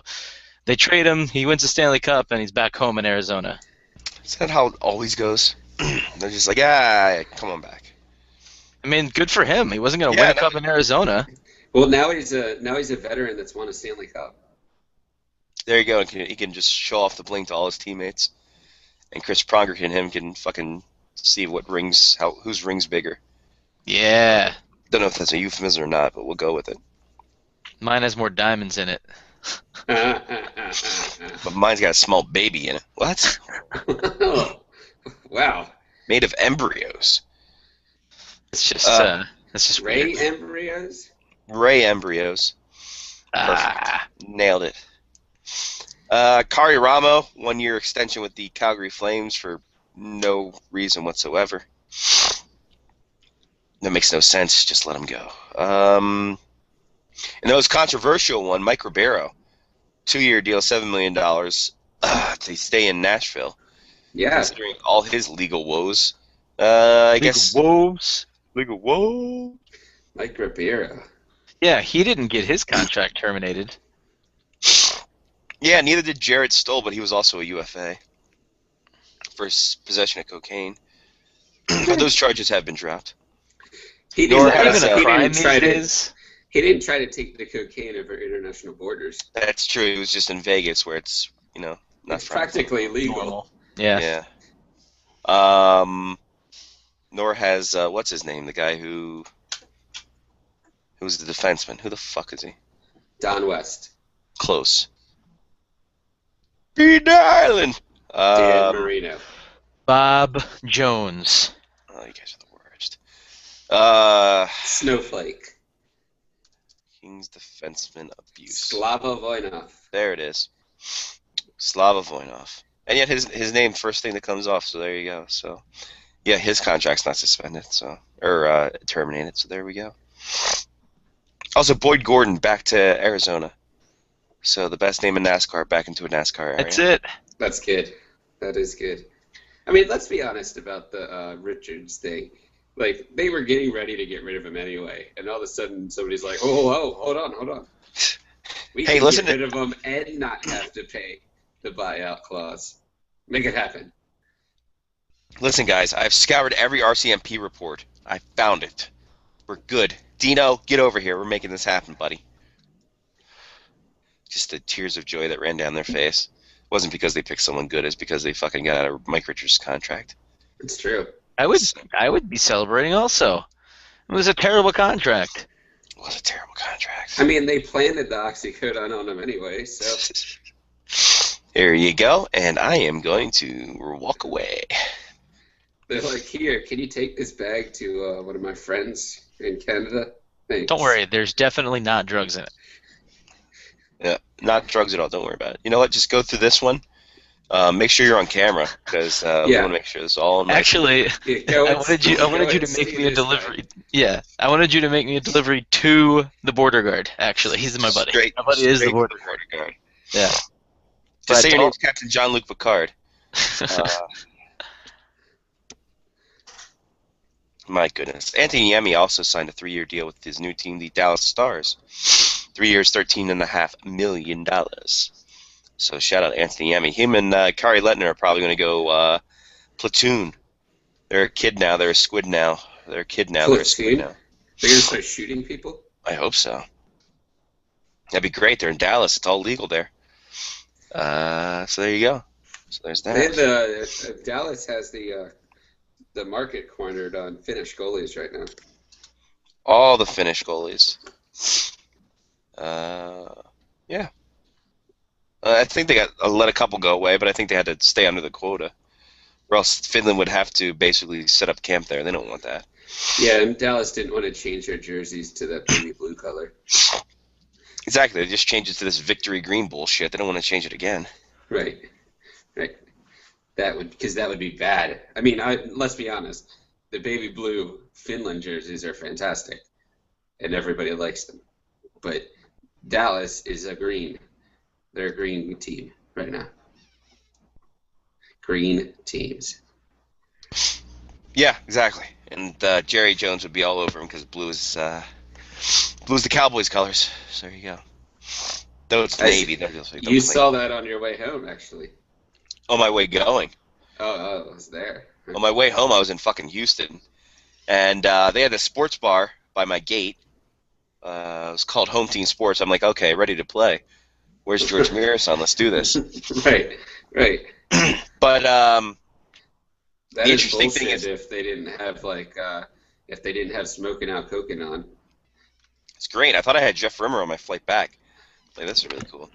they trade him, he wins the Stanley Cup, and he's back home in Arizona. Is that how it always goes? They're just like, come on back. I mean, good for him. He wasn't going to win a cup in Arizona. Well, now he's a veteran that's won a Stanley Cup. There you go. He can just show off the bling to all his teammates, and Chris Pronger and him can fucking see whose rings bigger. Yeah. Don't know if that's a euphemism or not, but we'll go with it. Mine has more diamonds in it. But mine's got a small baby in it. What? Oh, wow. Made of embryos. It's just Ray weird. embryos? Ray embryos. Ah. Nailed it. Kari Ramo, 1-year extension with the Calgary Flames for no reason whatsoever. That makes no sense. Just let him go. And that was controversial one, Mike Ribeiro. 2-year deal, $7 million to stay in Nashville. Yeah. Considering all his legal woes. I guess. Legal woes. Mike Ribeiro. Yeah, he didn't get his contract terminated. Yeah, neither did Jared Stoll, but he was also a UFA for possession of cocaine. But those charges have been dropped. He Nor didn't, has, Even a crime didn't try these days. he didn't try to take the cocaine over international borders. That's true. He was just in Vegas where it's, not It's front. practically legal. Normal. Yeah. Yeah. Nor has what's his name? The guy who's the defenseman. Who the fuck is he? Don West. Close. Pete Island. Dan Marino. Bob Jones. Oh, you guys are the worst. Snowflake. King's defenseman abuse. Slava Voinov. There it is. Slava Voinov. And yet his name first thing that comes off, so there you go. So yeah, his contract's not suspended, or terminated, so there we go. Also, Boyd Gordon back to Arizona. So the best name in NASCAR back into a NASCAR area. That's it. That's good. That is good. I mean, let's be honest about the Richards thing. Like, they were getting ready to get rid of him anyway, and all of a sudden somebody's like, oh, hold on. We Hey, can listen get rid of him and not have to pay the buyout clause. Make it happen. Listen, guys, I've scoured every RCMP report. I found it. We're good. Dino, get over here. We're making this happen, buddy. just the tears of joy that ran down their face. It wasn't because they picked someone good. It's because they fucking got out of Mike Richards' contract. It's true. I would be celebrating also. It was a terrible contract. It was a terrible contract. I mean, they planted the oxycodone on him anyway, so. Here you go, and I am going to walk away. They're like, here, can you take this bag to one of my friends in Canada? Thanks. Don't worry, there's definitely not drugs in it. Yeah, not drugs at all. Don't worry about it. You know what? Just go through this one. Make sure you're on camera because we want to make sure this is all. Nice. Actually, I wanted you to make me a delivery. Yeah, I wanted you to make me a delivery to the border guard. Actually, he's my buddy. My buddy is the border guard. Yeah. Just say your name's Captain Jean-Luc Picard. My goodness. Anthony Niemi also signed a 3-year deal with his new team, the Dallas Stars. 3 years, $13.5 million. So shout out Anthony Niemi. Him and Kari Lettner are probably going to go platoon. They're a kid now. They're a squid now. They're a kid now. They're a squid now. They're going to start shooting people? I hope so. That'd be great. They're in Dallas. It's all legal there. So there you go. So there's that. Dallas has the market cornered on Finnish goalies right now. All the Finnish goalies. Yeah. I think they got let a couple go away, but I think they had to stay under the quota, or else Finland would have to basically set up camp there. They don't want that. Yeah, and Dallas didn't want to change their jerseys to that baby blue color. Exactly. They just changed it to this victory green bullshit. They don't want to change it again. Right. That would be bad. I mean, let's be honest. The baby blue Finland jerseys are fantastic, and everybody likes them. But Dallas is a green. They're a green team right now. Green teams. Yeah, exactly. And Jerry Jones would be all over him because blue's the Cowboys colors. So there you go. Though it's navy. You saw that on your way home, actually. On my way going. Oh, I was there. On my way home, I was in fucking Houston, and they had a sports bar by my gate. It was called Home Team Sports. I'm like, okay, ready to play. Where's George Mirasan? Let's do this. Right. But the interesting thing is, if they didn't have smoking out coking on. It's great. I thought I had Jeff Rimmer on my flight back. Like, this is really cool.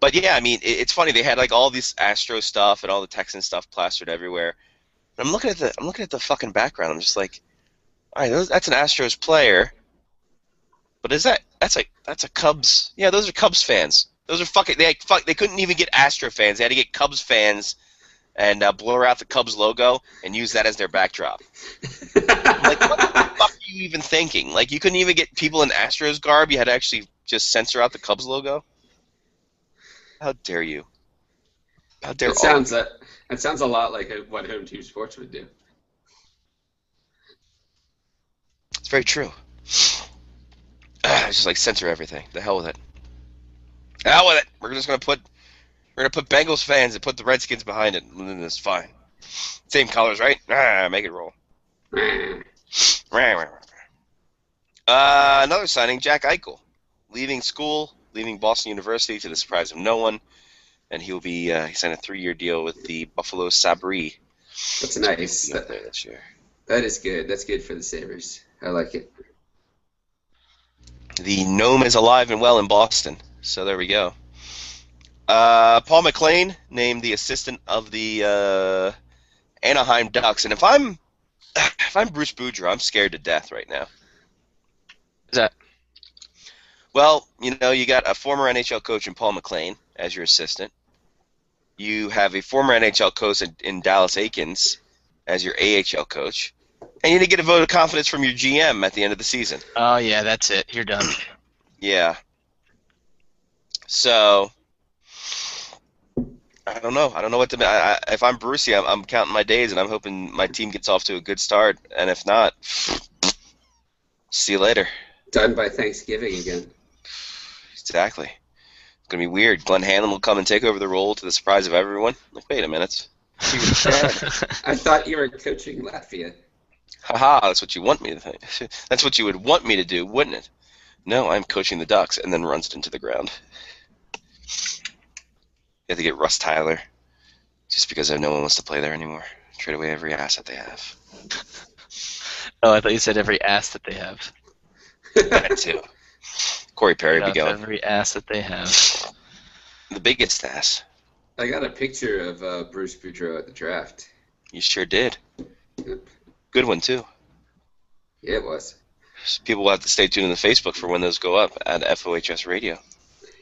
But yeah, I mean, it's funny. They had like all this Astro stuff and all the Texan stuff plastered everywhere. And I'm looking at the fucking background. I'm just like, all right, that's an Astros player. But that's a Cubs? Yeah, those are Cubs fans. Those are fucking. They couldn't even get Astro fans. They had to get Cubs fans and blur out the Cubs logo and use that as their backdrop. I'm like, what the fuck are you even thinking? Like, you couldn't even get people in Astros garb. You had to actually just censor out the Cubs logo. How dare you? How dare that sounds a lot like what Home Team Sports would do. It's very true. It's just like censor everything. The hell with it. The hell with it. We're gonna put Bengals fans and put the Redskins behind it, and then it's fine. Same colors, right? Make it roll. Another signing, Jack Eichel, leaving school, leaving Boston University to the surprise of no one, and he signed a 3-year deal with the Buffalo Sabres. That's nice. There this year. That is good. That's good for the Sabres. I like it. The gnome is alive and well in Boston, so there we go. Paul McLean named the assistant of the Anaheim Ducks, and if I'm Bruce Boudreau, I'm scared to death right now. Is that? Well, you got a former NHL coach in Paul McLean as your assistant. You have a former NHL coach in Dallas Eakins as your AHL coach. And you need to get a vote of confidence from your GM at the end of the season. Oh, yeah, that's it. You're done. Yeah. So, I don't know. I don't know what to. If I'm Brucey, I'm counting my days, and I'm hoping my team gets off to a good start. And if not, see you later. Done by Thanksgiving again. Exactly. It's going to be weird. Glenn Hanlon will come and take over the role to the surprise of everyone. Like, wait a minute. I thought you were coaching Latvia. Haha, that's what you want me to think. That's what you would want me to do, wouldn't it? No, I'm coaching the Ducks, and then runs it into the ground. You have to get Russ Tyler, just because no one wants to play there anymore. Trade away every asset they have. Oh, I thought you said every ass that they have. That too. Corey Perry Get be off going. every ass that they have. The biggest ass. I got a picture of Bruce Boudreau at the draft. You sure did. Yep. Good one too. Yeah, it was. People will have to stay tuned in the Facebook for when those go up at FOHS Radio.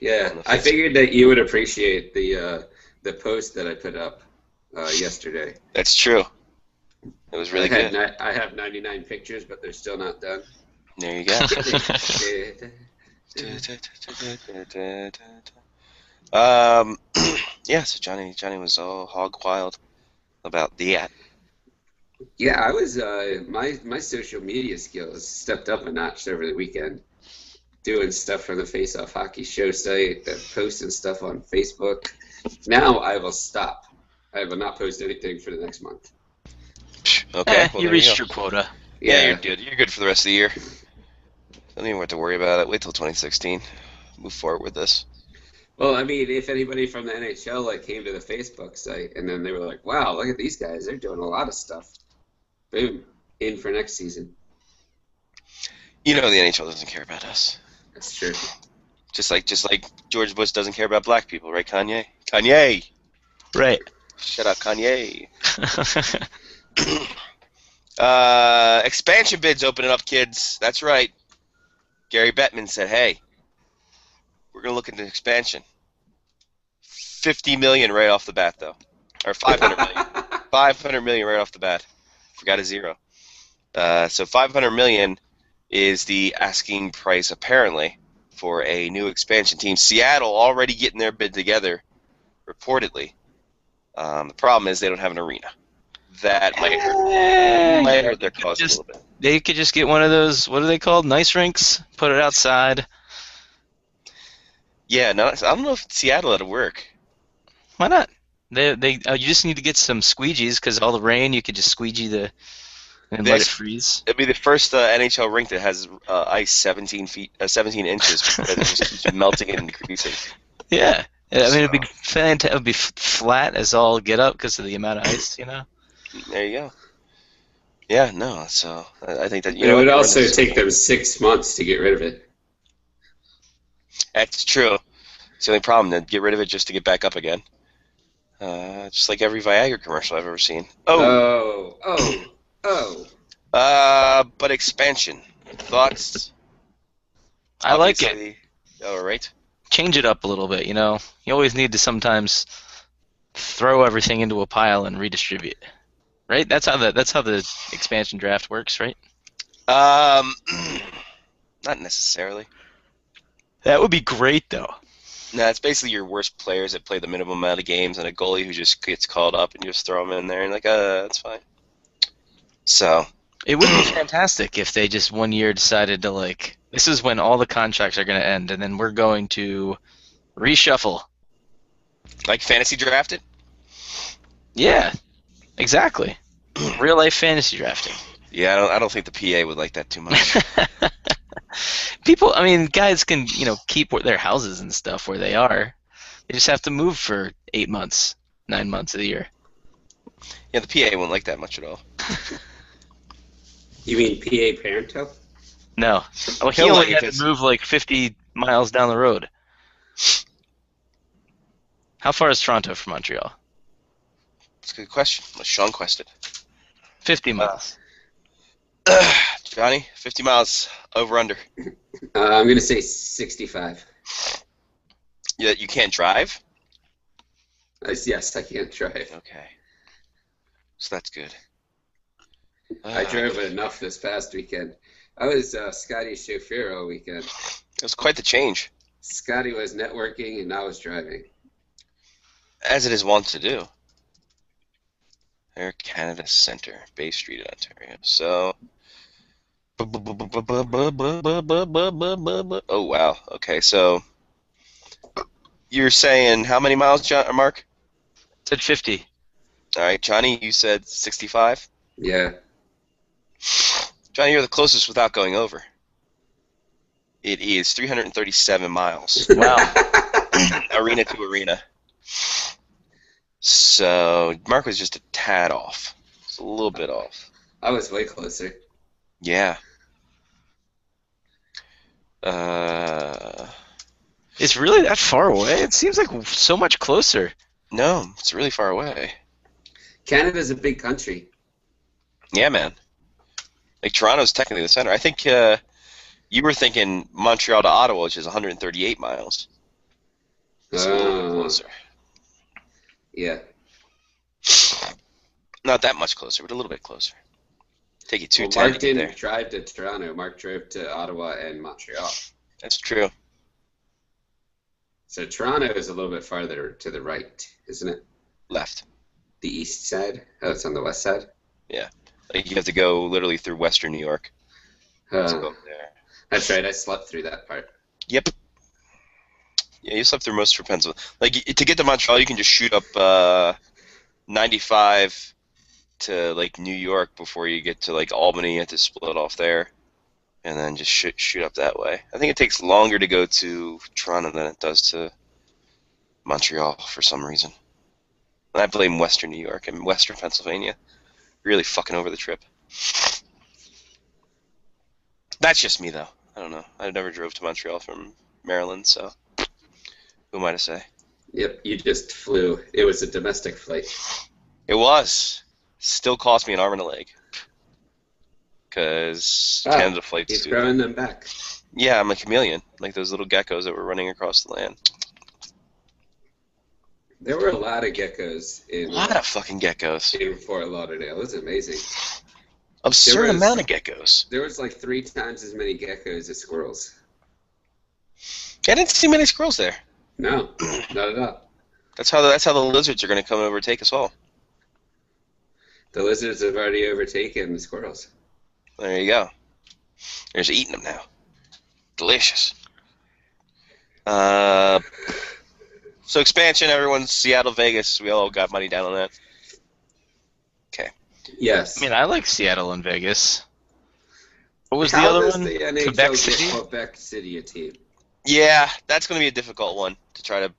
Yeah, On the I Facebook. figured that you would appreciate the post that I put up yesterday. That's true. It was really good. I have 99 pictures, but they're still not done. There you go. Yeah, so Johnny was all hog wild about the Yeah, I was my social media skills stepped up a notch over the weekend, doing stuff from the Face Off Hockey Show site, posting stuff on Facebook. Now I will stop. I will not post anything for the next month. Okay. Well, You there reached go. your quota. Yeah, you're good. You're good for the rest of the year. Don't even have to worry about it. Wait till 2016. Move forward with this. Well, I mean, if anybody from the NHL came to the Facebook site and then they were like, "Wow, look at these guys! They're doing a lot of stuff." Boom, in for next season. You know the NHL doesn't care about us. That's true. Just like George Bush doesn't care about black people, right, Kanye? Kanye! Right. Shut up, Kanye. Expansion bids opening up, kids. That's right. Gary Bettman said, hey, we're going to look into expansion. $50 million right off the bat, though. Or $500 million. $500 million right off the bat. Forgot a zero. So $500 million is the asking price, apparently, for a new expansion team. Seattle already getting their bid together, reportedly. The problem is they don't have an arena. That might hurt their cause a little bit. They could just get one of those, what are they called? Nice rinks? Put it outside. Yeah, no, I don't know if Seattle that'll work. Why not? You just need to get some squeegees because all the rain, you could just squeegee and let it freeze. It'll be the first NHL rink that has ice 17 inches because it just keeps melting and decreasing. Yeah. I mean, it'd be fantastic. It'd be flat as all get up because of the amount of ice, you know? There you go. Yeah, no, so I think that It would also take them 6 months to get rid of it. That's true. It's the only problem. Then get rid of it just to get back up again. Just like every Viagra commercial I've ever seen. Oh. But expansion. Thoughts? I like it. Obviously- All right. Change it up a little bit, you know? You always need to sometimes throw everything into a pile and redistribute. Right? That's how the expansion draft works, right? Not necessarily. That would be great, though. No, it's basically your worst players that play the minimum amount of games and a goalie who just gets called up and you just throw them in there and that's fine. So It would be fantastic if they just one year decided to, this is when all the contracts are going to end, and then we're going to reshuffle. like fantasy drafted? Yeah, exactly. Real life fantasy drafting. Yeah, I don't think the PA would like that too much. People, I mean, guys can, keep their houses and stuff where they are. They just have to move for 8 months, 9 months of the year. Yeah, the PA wouldn't like that much at all. You mean PA Parento? No. Well, he He'll only like had it. to move 50 miles down the road. How far is Toronto from Montreal? That's a good question. Sean quested. 50 miles. Johnny, 50 miles over under. I'm going to say 65. You can't drive? Yes, I can't drive. Okay. So that's good. I drove enough this past weekend. I was Scotty's chauffeur all weekend. It was quite the change, Scotty was networking and I was driving. as it is wont to do. Air Canada Centre, Bay Street, Ontario. So, oh wow. Okay, so you're saying how many miles, John, Mark? Said 50. All right, Johnny, you said 65. Yeah. Johnny, you're the closest without going over. It is 337 miles, Wow. arena to arena. So Mark was just a tad off. It's a little bit off. I was way closer. Yeah. Uh, It's really that far away? It seems like so much closer. no, it's really far away. Canada's a big country. Yeah, man. Like Toronto's technically the center. I think you were thinking Montreal to Ottawa, which is 138 miles. It's a little bit closer. Yeah. Not that much closer, but a little bit closer. Take you Well, 210 Mark to get there. didn't drive to Toronto. Mark drove to Ottawa and Montreal. That's true. So Toronto is a little bit farther to the right, isn't it? Left. The east side? Oh, it's on the west side? Like you have to go literally through Western New York to Uh, go up there. that's right. I slept through that part. Yep. Yeah, you slept through most of Pennsylvania. Like to get to Montreal, you can just shoot up 95 to like New York before you get to like Albany. You have to split off there, and then just shoot up that way. I think it takes longer to go to Toronto than it does to Montreal for some reason. And I blame Western New York and Western Pennsylvania really fucking over the trip. That's just me though. I don't know. I never drove to Montreal from Maryland, so who am I to say? Yep, you just flew. It was a domestic flight. It was. Still cost me an arm and a leg. Because Canada flights He's do. growing them back. Yeah, I'm a chameleon. Like those little geckos that were running across the land. There were a lot of geckos A in, lot of fucking geckos. in Fort Lauderdale. It was amazing. Absurd There was- amount of geckos. There was like 3 times as many geckos as squirrels. I didn't see many squirrels there. No, not at all. That's how the lizards are going to come over and take us all. The lizards have already overtaken the squirrels. There you go. They're just eating them now. Delicious. So expansion, everyone's Seattle, Vegas. We all got money down on that. Yes. I mean, I like Seattle and Vegas. What was How the other does one? the NHL Quebec get City? Quebec City a team? Yeah, that's going to be a difficult one to try to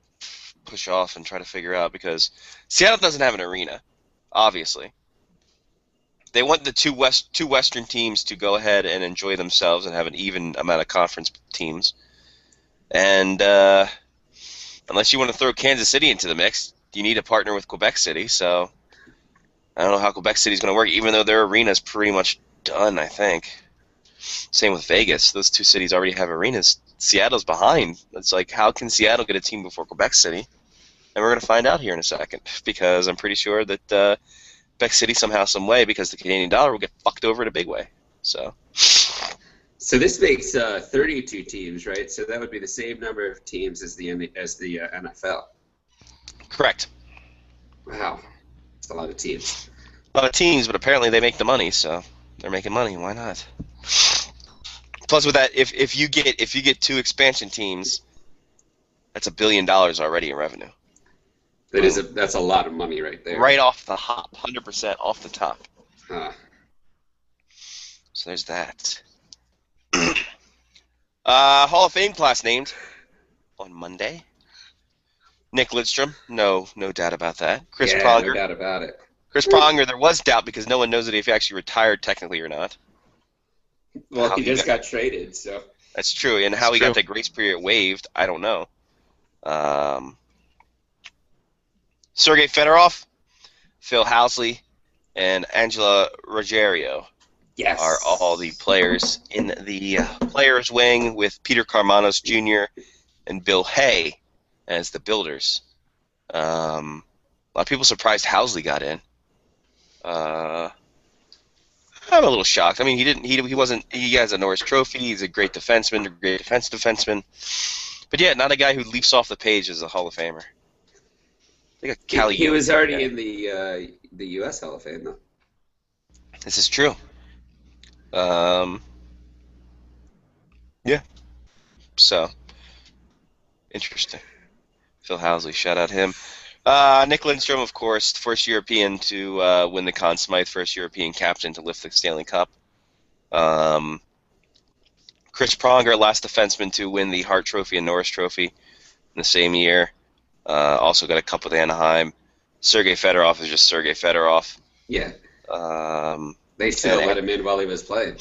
push off and try to figure out because Seattle doesn't have an arena, obviously. They want the two Western teams to go ahead and enjoy themselves and have an even amount of conference teams. And unless you want to throw Kansas City into the mix, you need to partner with Quebec City. So I don't know how Quebec City is going to work, even though their arena is pretty much done, I think. Same with Vegas. Those two cities already have arenas. Seattle's behind. It's like, how can Seattle get a team before Quebec City? And we're going to find out here in a second, because I'm pretty sure that Quebec City somehow, some way, because the Canadian dollar will get fucked over in a big way. So this makes 32 teams, right? So that would be the same number of teams as the NFL. correct. Wow, it's a lot of teams. A lot of teams, but apparently they make the money, so they're making money. Why not? Plus, with that, if you get 2 expansion teams, that's $1 billion already in revenue. That's a lot of money right there. Right off the hop, 100% off the top. Huh. So there's that. Hall of Fame class named on Monday. Nick Lidstrom, no doubt about that. Chris Yeah, Pronger. no doubt about it. Chris Pronger, there was doubt because no one knows if he actually retired technically or not. Well, How he he just got- got traded, so. That's true, and how That's he true. got the grace period waived, I don't know. Sergei Fedorov, Phil Housley, and Angela Ruggiero Yes. are all the players in the players' wing, with Peter Karmanos Jr. and Bill Hay as the builders. A lot of people surprised Housley got in. I'm a little shocked. I mean, he wasn't. He has a Norris Trophy. He's a great defenseman, a great defenseman. But yeah, not a guy who leaps off the page as a Hall of Famer. Like a Cali. He was already in the U.S. Hall of Fame, though. This is true. Yeah. So, interesting. Phil Housley, shout out him. Nick Lindstrom, of course, first European to win the Conn Smythe, first European captain to lift the Stanley Cup. Chris Chris Pronger, last defenseman to win the Hart Trophy and Norris Trophy in the same year. Also got a cup with Anaheim. Sergei Fedorov is just Sergei Fedorov. Yeah. Um, They still let him in while he was playing.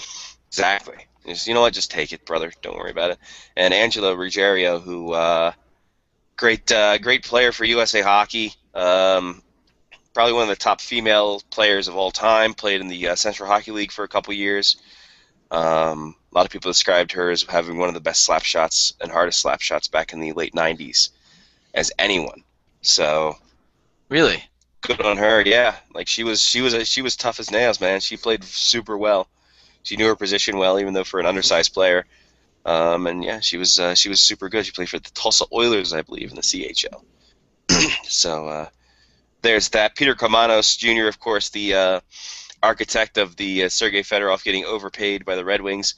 exactly. Just, you know what? Just take it, brother. Don't worry about it. And Angela Ruggiero, who great player for USA Hockey. Probably one of the top female players of all time. Played in the Central Hockey League for a couple years. A lot of people described her as having one of the best slap shots and hardest slap shots back in the late '90s, as anyone. So Really? good on her. Yeah, like she was tough as nails, man. She played super well. She knew her position well, even though for an undersized player. And yeah, she was super good. She played for the Tulsa Oilers, I believe, in the CHL. So there's that. Peter Kamanos Jr., of course, the architect of the Sergei Fedorov getting overpaid by the Red Wings,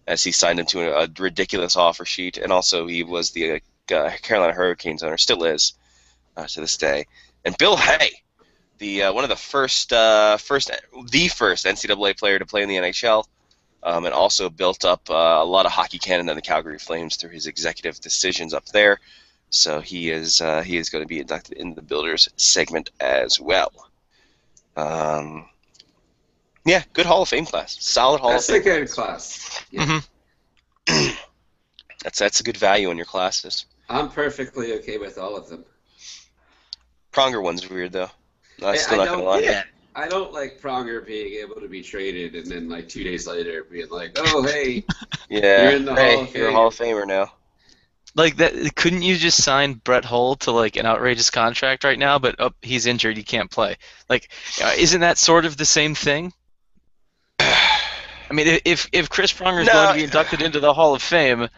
as he signed him to a ridiculous offer sheet, and also he was the Carolina Hurricanes owner, still is to this day. And Bill Hay, the one of the first NCAA player to play in the NHL. And also built up a lot of Hockey Canada and the Calgary Flames through his executive decisions up there. So he is going to be inducted into the Builders segment as well. Yeah, good Hall of Fame class. Solid Hall of Fame. That's a good class. Yeah. Mm-hmm. That's a good value in your classes. I'm perfectly okay with all of them. Pronger one's weird, though. I'm still I not going to lie. don't, I don't like Pronger being able to be traded and then like 2 days later being like, oh, hey, Yeah, you're in the Hall of Fame. you're a Hall of Famer now. Like that, couldn't you just sign Brett Hull to like an outrageous contract right now? But he's injured, he can't play. Like, isn't that sort of the same thing? I mean, if Chris Pronger is going to be inducted into the Hall of Fame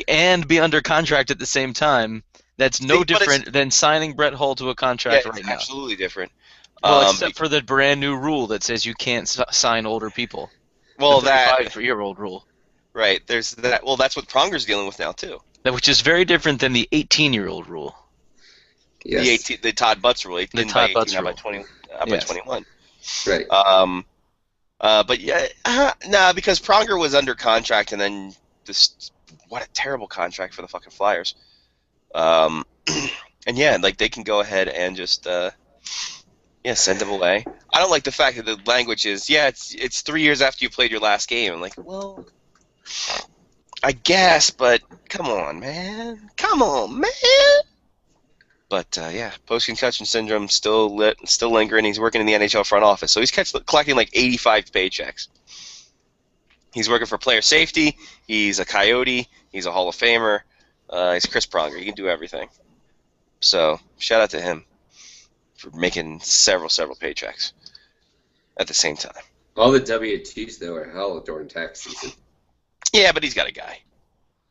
and be under contract at the same time, that's no different than signing Brett Hull to a contract right now. Absolutely different. Well, except for the brand new rule that says you can't sign older people. Well, the 35-year-old rule. Right. There's that. Well, that's what Pronger's dealing with now too. Which is very different than the 18-year-old rule. Yes. The Todd Butts rule. The Todd Butts rule. By 21. Right. But yeah, because Pronger was under contract, and then what a terrible contract for the fucking Flyers. And yeah, like they can go ahead and just send him away. I don't like the fact that the language is it's 3 years after you played your last game. I'm like, well, I guess, but come on, man. But post-concussion syndrome still lingering. He's working in the NHL front office, so he's collecting like 85 paychecks. He's working for player safety. He's a Coyote. He's a Hall of Famer. He's Chris Pronger. He can do everything. So shout out to him for making several paychecks at the same time. All the W-2s, though, are hell during tax season. Yeah, but he's got a guy.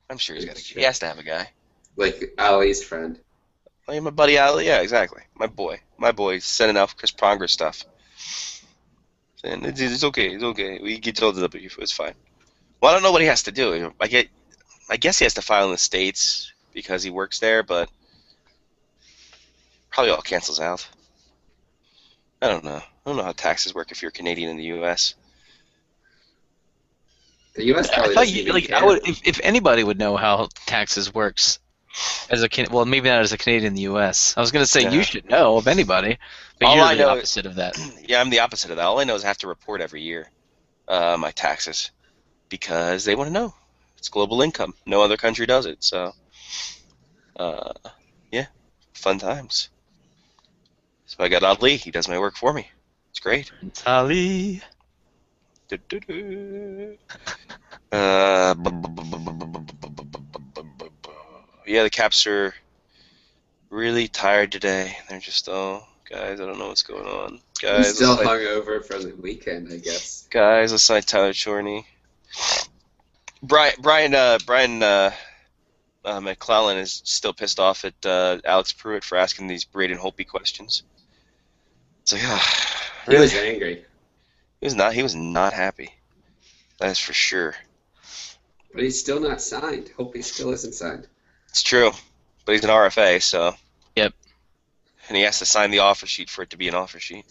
I'm sure he's got a guy. He has to have a guy. Like Ali's friend. Oh, yeah, my buddy Ali. Yeah, exactly. My boy sending out Chris Pronger stuff. Saying, it's okay. We get told it up, it's fine. Well, I don't know what he has to do. I guess he has to file in the States because he works there, but probably all cancels out. I don't know. I don't know how taxes work if you're Canadian in the U.S. The U.S. probably doesn't even care. If anybody would know how taxes works, maybe not as a Canadian in the U.S. I was going to say you should know of anybody, but you're the opposite of that. Yeah, I'm the opposite of that. All I know is I have to report every year my taxes because they want to know. It's global income. No other country does it. So, fun times. So I got Ali. He does my work for me. It's great. It's Ali. Yeah, the Caps are really tired today. They're just, guys, I don't know what's going on. Guys, I'm still hungover from the weekend, I guess. Guys, let's sign Tyler Chorney. Brian McClellan is still pissed off at Alex Pruitt for asking these Braden Holtby questions. It's like, really? He was angry. He was not happy. That's for sure. But he's still not signed. Holtby still isn't signed. It's true, but he's an RFA, so. Yep. And he has to sign the offer sheet for it to be an offer sheet.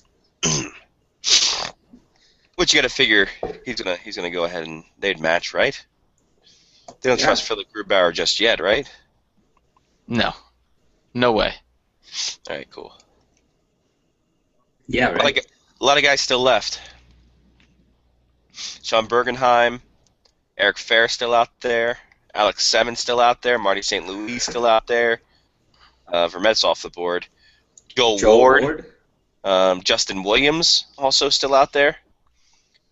Which you got to figure he's gonna go ahead and they'd match, right? They don't Yeah. trust Philip Grubauer just yet, right? No. No way. All right, cool. Yeah, right. A lot of guys still left. Sean Bergenheim, Eric Fair still out there. Alex Seven still out there. Marty St. Louis still out there. Vermette's off the board. Joel Ward. Justin Williams also still out there.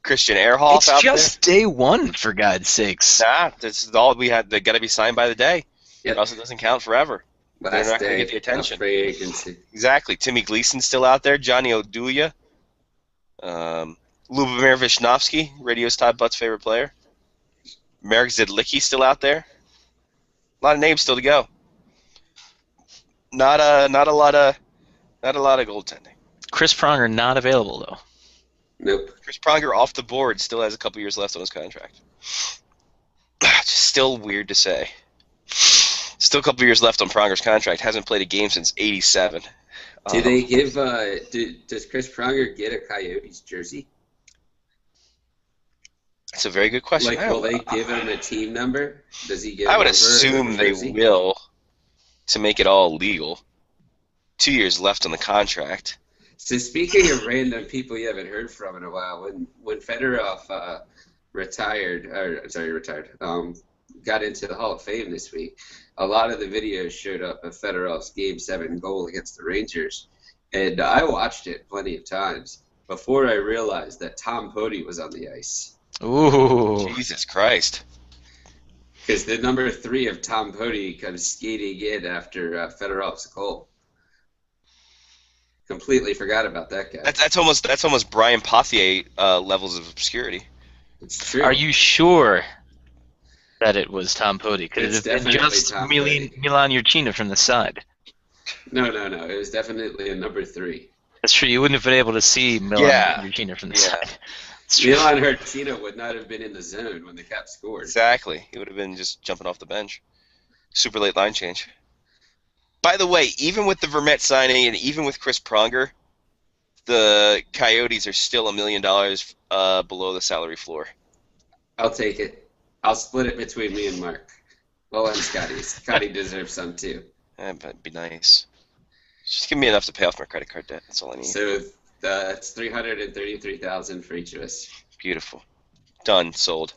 Christian Ehrhoff It's out just day one, for God's sakes. there. Nah, this is all we had. They got to be signed by the day. Yep. It also doesn't count forever. They're Last not going to day get the attention. of free agency. Exactly. Timmy Gleason's still out there. Johnny Oduya. Lubomir Vishnevsky, Radio's Todd Butt's favorite player. Marek Zidlicki still out there. A lot of names still to go. Not a lot of goaltending. Chris Pronger not available, though. Nope. Chris Pronger off the board, still has a couple years left on his contract. Just still weird to say. Still a couple years left on Pronger's contract. Hasn't played a game since '87. Do they give? Does Chris Pronger get a Coyotes jersey? That's a very good question. Like, will they give him a team number? Does he get? I would assume they will, to make it all legal. 2 years left on the contract. So speaking of random people you haven't heard from in a while, when Fedorov got into the Hall of Fame this week, a lot of the videos showed up of Fedorov's Game 7 goal against the Rangers, and I watched it plenty of times before I realized that Tom Poti was on the ice. Ooh. Jesus Christ. Because the number 3 of Tom Poti comes skating in after Fedorov's goal. Completely forgot about that guy. That's almost Brian Pothier levels of obscurity. It's true. Are you sure that it was Tom Poti? Could It's it have been definitely just Tom Poti. Milan Urchina from the side? No. It was definitely a number 3. That's true. You wouldn't have been able to see Milan Yeah. Urchina from the Yeah. side. It's true. Milan Hertina would not have been in the zone when the Caps scored. Exactly. He would have been just jumping off the bench. Super late line change. By the way, even with the Vermette signing and even with Chris Pronger, the Coyotes are still $1 million below the salary floor. I'll take it. I'll split it between me and Mark. Well, and Scotty. Scotty deserves some too. That'd be nice. Just give me enough to pay off my credit card debt. That's all I need. So that's $333,000 for each of us. Beautiful. Done. Sold.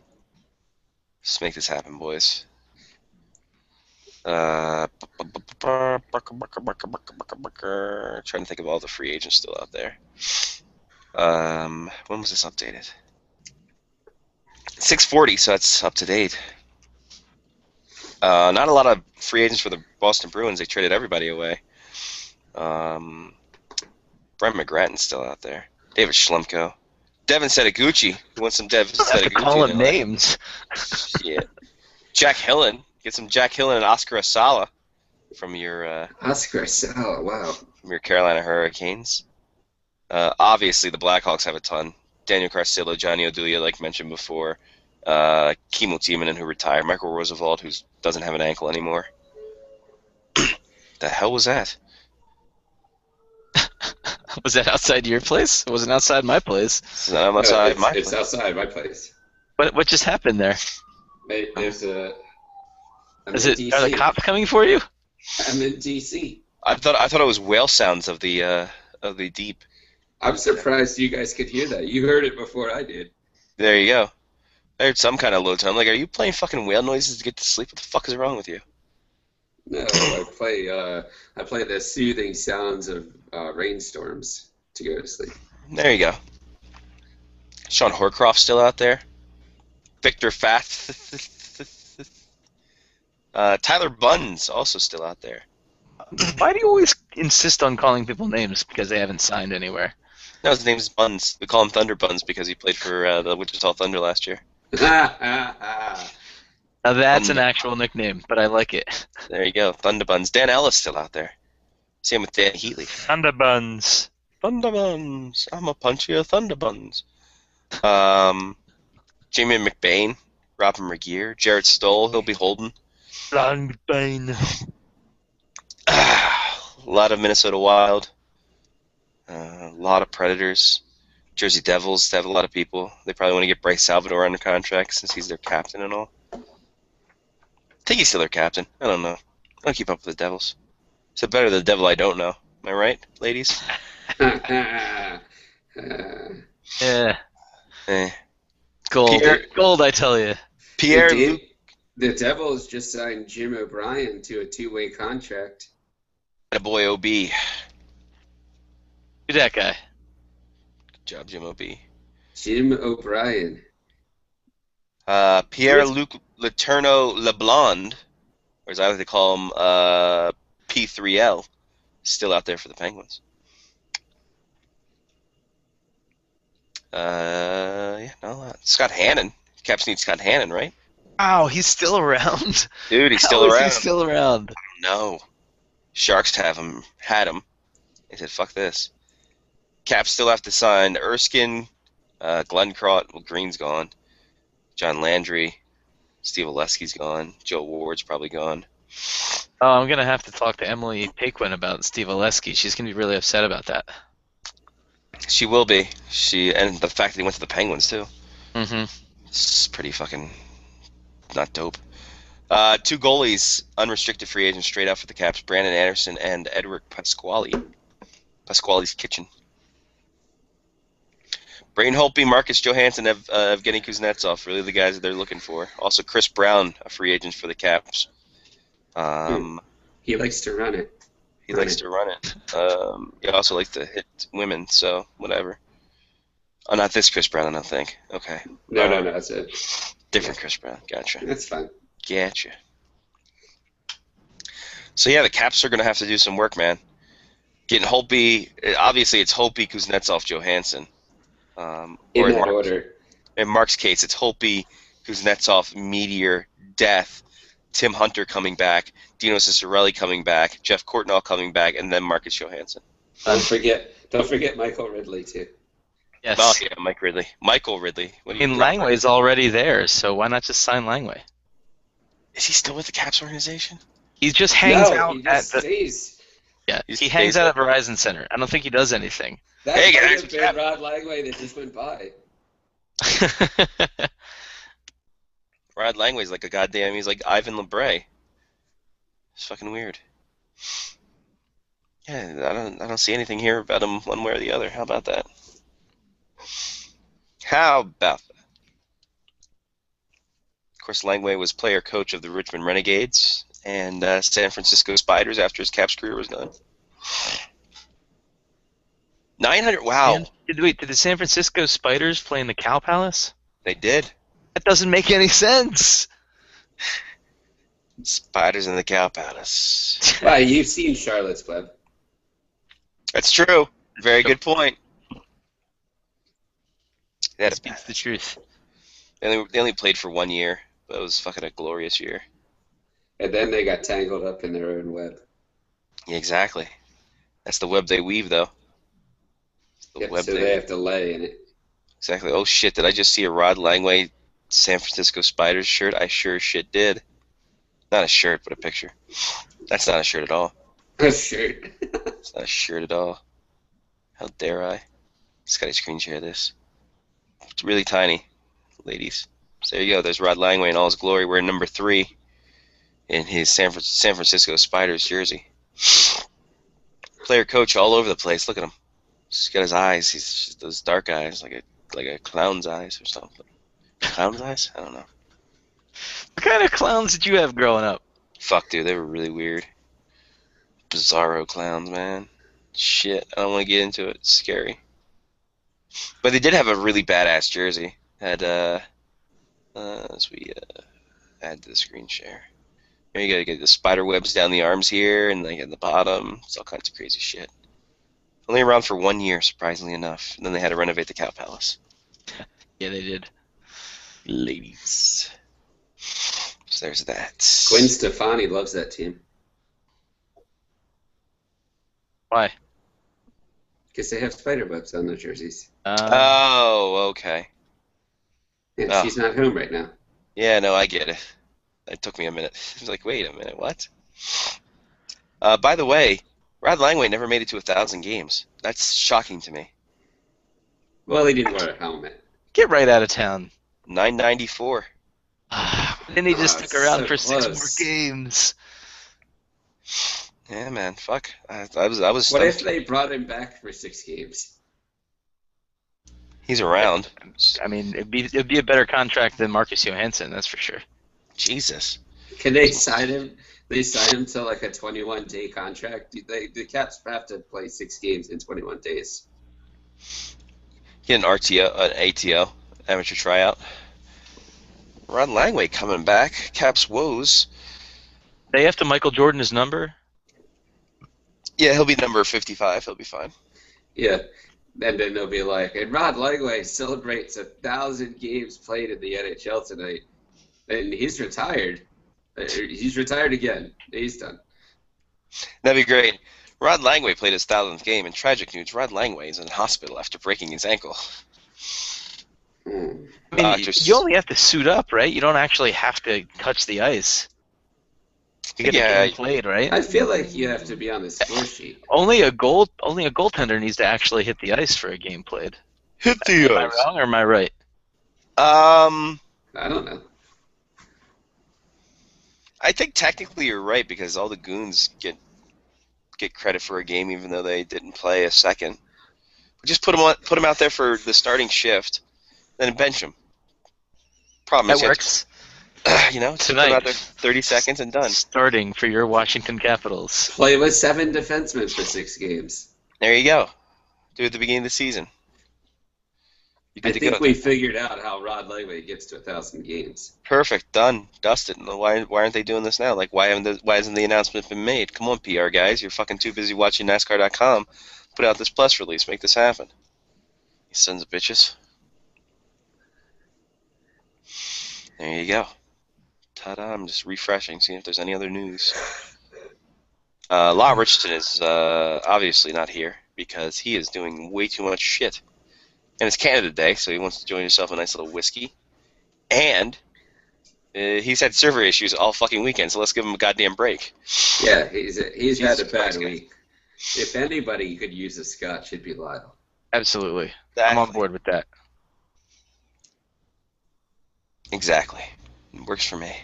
Let's make this happen, boys. Trying to think of all the free agents still out there. When was this updated? 6:40, so that's up to date. Not a lot of free agents for the Boston Bruins. They traded everybody away. Brent McGrattan's still out there. David Schlemko. Devin Setaguchi. You want some Devin You have to Setaguchi? call him names. Shit. Jack Hillen. Get some Jack Hillen and Oscar Asala from your Oscar Sala, wow. from your Carolina Hurricanes. Obviously, the Blackhawks have a ton. Daniel Carcillo, Johnny Oduya, like mentioned before. Kimmo Timonen, who retired. Michael Roosevelt, who doesn't have an ankle anymore. The hell was that? Was that outside your place? It wasn't outside my place. I'm outside my It's place. outside my place. What just happened there? There's a. I'm Is in it? DC. Are the cops coming for you? I'm in DC. I thought it was whale sounds of the deep. I'm surprised you guys could hear that. You heard it before I did. There you go. I heard some kind of low tone. I'm like, are you playing fucking whale noises to get to sleep? What the fuck is wrong with you? No, I play the soothing sounds of rainstorms to go to sleep. There you go. Sean Horcroft's still out there. Victor Fath. Tyler Bunn's also still out there. Why do you always insist on calling people names because they haven't signed anywhere? No, his name is Buns. We call him Thunder Buns because he played for the Wichita Thunder last year. Now that's an actual nickname, but I like it. There you go, Thunder Buns. Dan Ellis still out there. Same with Dan Heatley. Thunder Buns. Thunder Buns. I'm a punchier Thunder Buns. Jamie McBain, Robin McGear, Jarrett Stoll, he'll be holding. Long Bane. A lot of Minnesota Wild. A lot of Predators. Jersey Devils, they have a lot of people. They probably want to get Bryce Salvador under contract since he's their captain and all. think he's still their captain. I don't know. I don't keep up with the Devils. So better the devil I don't know. Am I right, ladies? Uh, Yeah, Eh. gold, Pierre, gold. I tell you. Pierre the, Luc. the Devils just signed Jim O'Brien to a two-way contract. Boy, OB. Good Who's that guy? job, Jim OB. Jim O'Brien. Pierre Luc Letourneau LeBlond, or as I like to call him, P3L, still out there for the Penguins. Yeah, no, Scott Hannon. Caps need Scott Hannon, right? Wow, he's still around. Dude, he's How still is around. he still around? No. Sharks had him. They said, fuck this. Caps still have to sign Erskine, Glenncroft, well, Green's gone. John Landry, Steve Oleski's gone. Joe Ward's probably gone. Oh, I'm gonna have to talk to Emily Paquin about Steve Oleski. She's gonna be really upset about that. She will be. And the fact that he went to the Penguins, too. Mm-hmm. It's pretty fucking not dope. Two goalies, unrestricted free agents straight out for the Caps, Brandon Anderson and Edward Pasquale. Pasquale's Kitchen. Braden Holtby, Marcus Johansson, Evgeny Kuznetsov, really the guys that they're looking for. Also Chris Brown, a free agent for the Caps. He likes to run it. He likes to run it. He also likes to hit women, so whatever. Oh, not this Chris Brown, I don't think. Okay. No, that's it. Different Chris Brown. Gotcha. That's fine. Gotcha. So yeah, the Caps are going to have to do some work, man. Getting Holtby, obviously it's Holtby, Kuznetsov, Johansson. In that order. In Mark's case, it's Holtby, Kuznetsov, Meteor, Death, Tim Hunter coming back, Dino Ciccarelli coming back, Jeff Courtnall coming back, and then Marcus Johansson. Don't forget Michael Ridley too. Yes. Oh yeah, Michael Ridley. I mean, Langway's already there, so why not just sign Langway? Is he still with the Caps organization? He just hangs out he just at the. stays. Yeah, He he hangs stays out at Verizon Center. I don't think he does anything. That Hey, might guys, have been Rod Langway that just went by. Rod Langway's like a goddamn. He's like Ivan LeBray. It's fucking weird. Yeah, I don't see anything here about him one way or the other. How about that? How about that? Of course, Langway was player coach of the Richmond Renegades and San Francisco Spiders after his Caps career was done. 900. Wow, And did the San Francisco Spiders play in the Cow Palace? they did. That doesn't make any sense. Spiders in the Cow Palace. Wow, you've seen Charlotte's Web. That's true. Very good point. That speaks the truth. They only played for 1 year, but it was fucking a glorious year. And then they got tangled up in their own web. Yeah, exactly. That's the web they weave, though. Yep, so they have to lay in it. Exactly. Oh shit! Did I just see a Rod Langway San Francisco Spiders shirt? I sure shit did. Not a shirt, but a picture. That's not a shirt at all. A shirt. It's not a shirt at all. How dare I? Just gotta screen share this. It's really tiny, ladies. So there you go. There's Rod Langway in all his glory, wearing number 3 in his San Francisco Spiders jersey. Player coach all over the place. Look at him. He's got his eyes. He's just those dark eyes, like a clown's eyes or something. Clown's eyes? I don't know. What kind of clowns did you have growing up? Fuck, dude, they were really weird. Bizarro clowns, man. Shit, I don't want to get into it. It's scary. But they did have a really badass jersey. Had as we add to the screen share. Here you gotta get the spider webs down the arms here, and like at the bottom. It's all kinds of crazy shit. Only around for 1 year, surprisingly enough. And then they had to renovate the Cow Palace. Yeah, they did. Ladies. So there's that. Gwen Stefani loves that team. Why? Because they have spider webs on their jerseys. Oh, okay. Yeah, Oh. she's not home right now. Yeah, no, I get it. It took me a minute. I was like, wait a minute, what? By the way, Rod Langway never made it to 1,000 games. That's shocking to me. Well, he didn't wear a helmet. Get right out of town. 994. What Then he just stuck around so for 6 more close. games. Yeah, man. Fuck. I was What if stumped. they brought him back for 6 games? He's around. I mean, it'd be a better contract than Marcus Johansson, that's for sure. Jesus. Can they sign him? They sign him to like a 21-day contract. The Caps have to play 6 games in 21 days. Get an RTO, an ATO, amateur tryout. Rod Langway coming back. Caps woes. They have to Michael Jordan his number. Yeah, he'll be number 55. He'll be fine. Yeah. And then they'll be like, and Rod Langway celebrates 1,000 games played in the NHL tonight. And he's retired. He's retired again. He's done. That'd be great. Rod Langway played his 1,000th game. In tragic news, Rod Langway is in hospital after breaking his ankle. Hmm. I mean, Doctors- you only have to suit up, right? You don't actually have to touch the ice. You get Yeah. a game played, right? I feel like you have to be on the score sheet. Only a goaltender needs to actually hit the ice for a game played. Hit the Am I wrong or am I right? I don't know. I think technically you're right because all the goons get credit for a game even though they didn't play a second. Just put them out there for the starting shift, then bench them. Problem That is, you have works. to, just put them Tonight. out there 30 seconds and done. Starting for your Washington Capitals. Play with 7 defensemen for 6 games. There you go. Do it at the beginning of the season. You I good to think go. we figured out how Rod Langway gets to 1,000 games. Perfect. Done. Dusted. Why aren't they doing this now? Like, why hasn't the announcement been made? Come on, PR guys. You're fucking too busy watching NASCAR.com. Put out this press release. Make this happen. You sons of bitches. There you go. Ta-da. I'm just refreshing, seeing if there's any other news. Law Richardson is obviously not here because he is doing way too much shit. And it's Canada Day, so he wants to join himself a nice little whiskey. And he's had server issues all fucking weekend, so let's give him a goddamn break. Yeah, he's had a Jesus bad Christ, guys. week. If anybody could use a scotch, it'd be Lyle. Absolutely. I'm on board with that. Exactly. It works for me.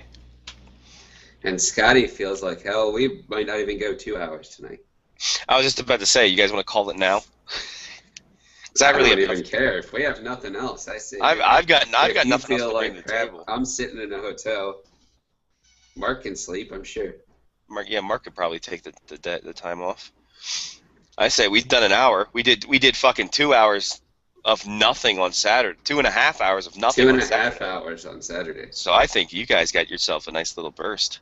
And Scotty feels like, hell, we might not even go 2 hours tonight. I was just about to say, you guys want to call it now? Because I don't even care. If we have nothing else, I say. I've got if nothing you else to feel bring to like the crap, table. I'm sitting in a hotel. Mark can sleep, I'm sure. Mark could probably take the time off. I say we've done an hour. We did fucking 2 hours of nothing on Saturday. 2.5 hours of nothing. 2.5 hours on Saturday. So I think you guys got yourself a nice little burst.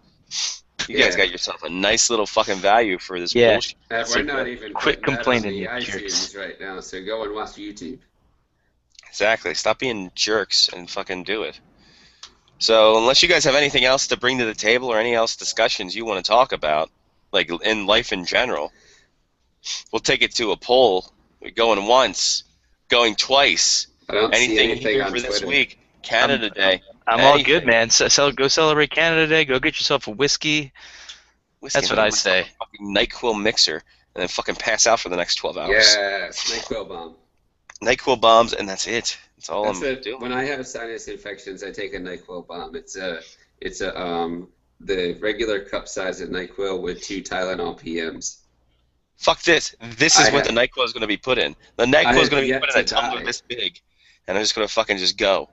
You guys Yeah. got yourself a nice little fucking value for this Yeah. bullshit. We're not even Quit putting that on complaining, the you iTunes jerks. right now, so go and watch YouTube. Exactly. Stop being jerks and fucking do it. So unless you guys have anything else to bring to the table or any else discussions you want to talk about, like in life in general, we'll take it to a poll. We're going once, going twice. I don't see Anything anything here on for this Twitter. week? Canada Day. I'm all Anything. good, man. Go celebrate Canada Day. Go get yourself a whiskey. Whiskey, That's what I'm I gonna say. have a fucking NyQuil mixer and then fucking pass out for the next 12 hours. Yes, NyQuil bomb. NyQuil bombs and that's it. That's all That's I'm it. doing. When I have sinus infections, I take a NyQuil bomb. It's the regular cup size of NyQuil with 2 Tylenol PMs. Fuck this. This is I what the have- NyQuil is going to be put in. The NyQuil is going to be yet put in a to tumbler die. this big. And I'm just going to fucking just go.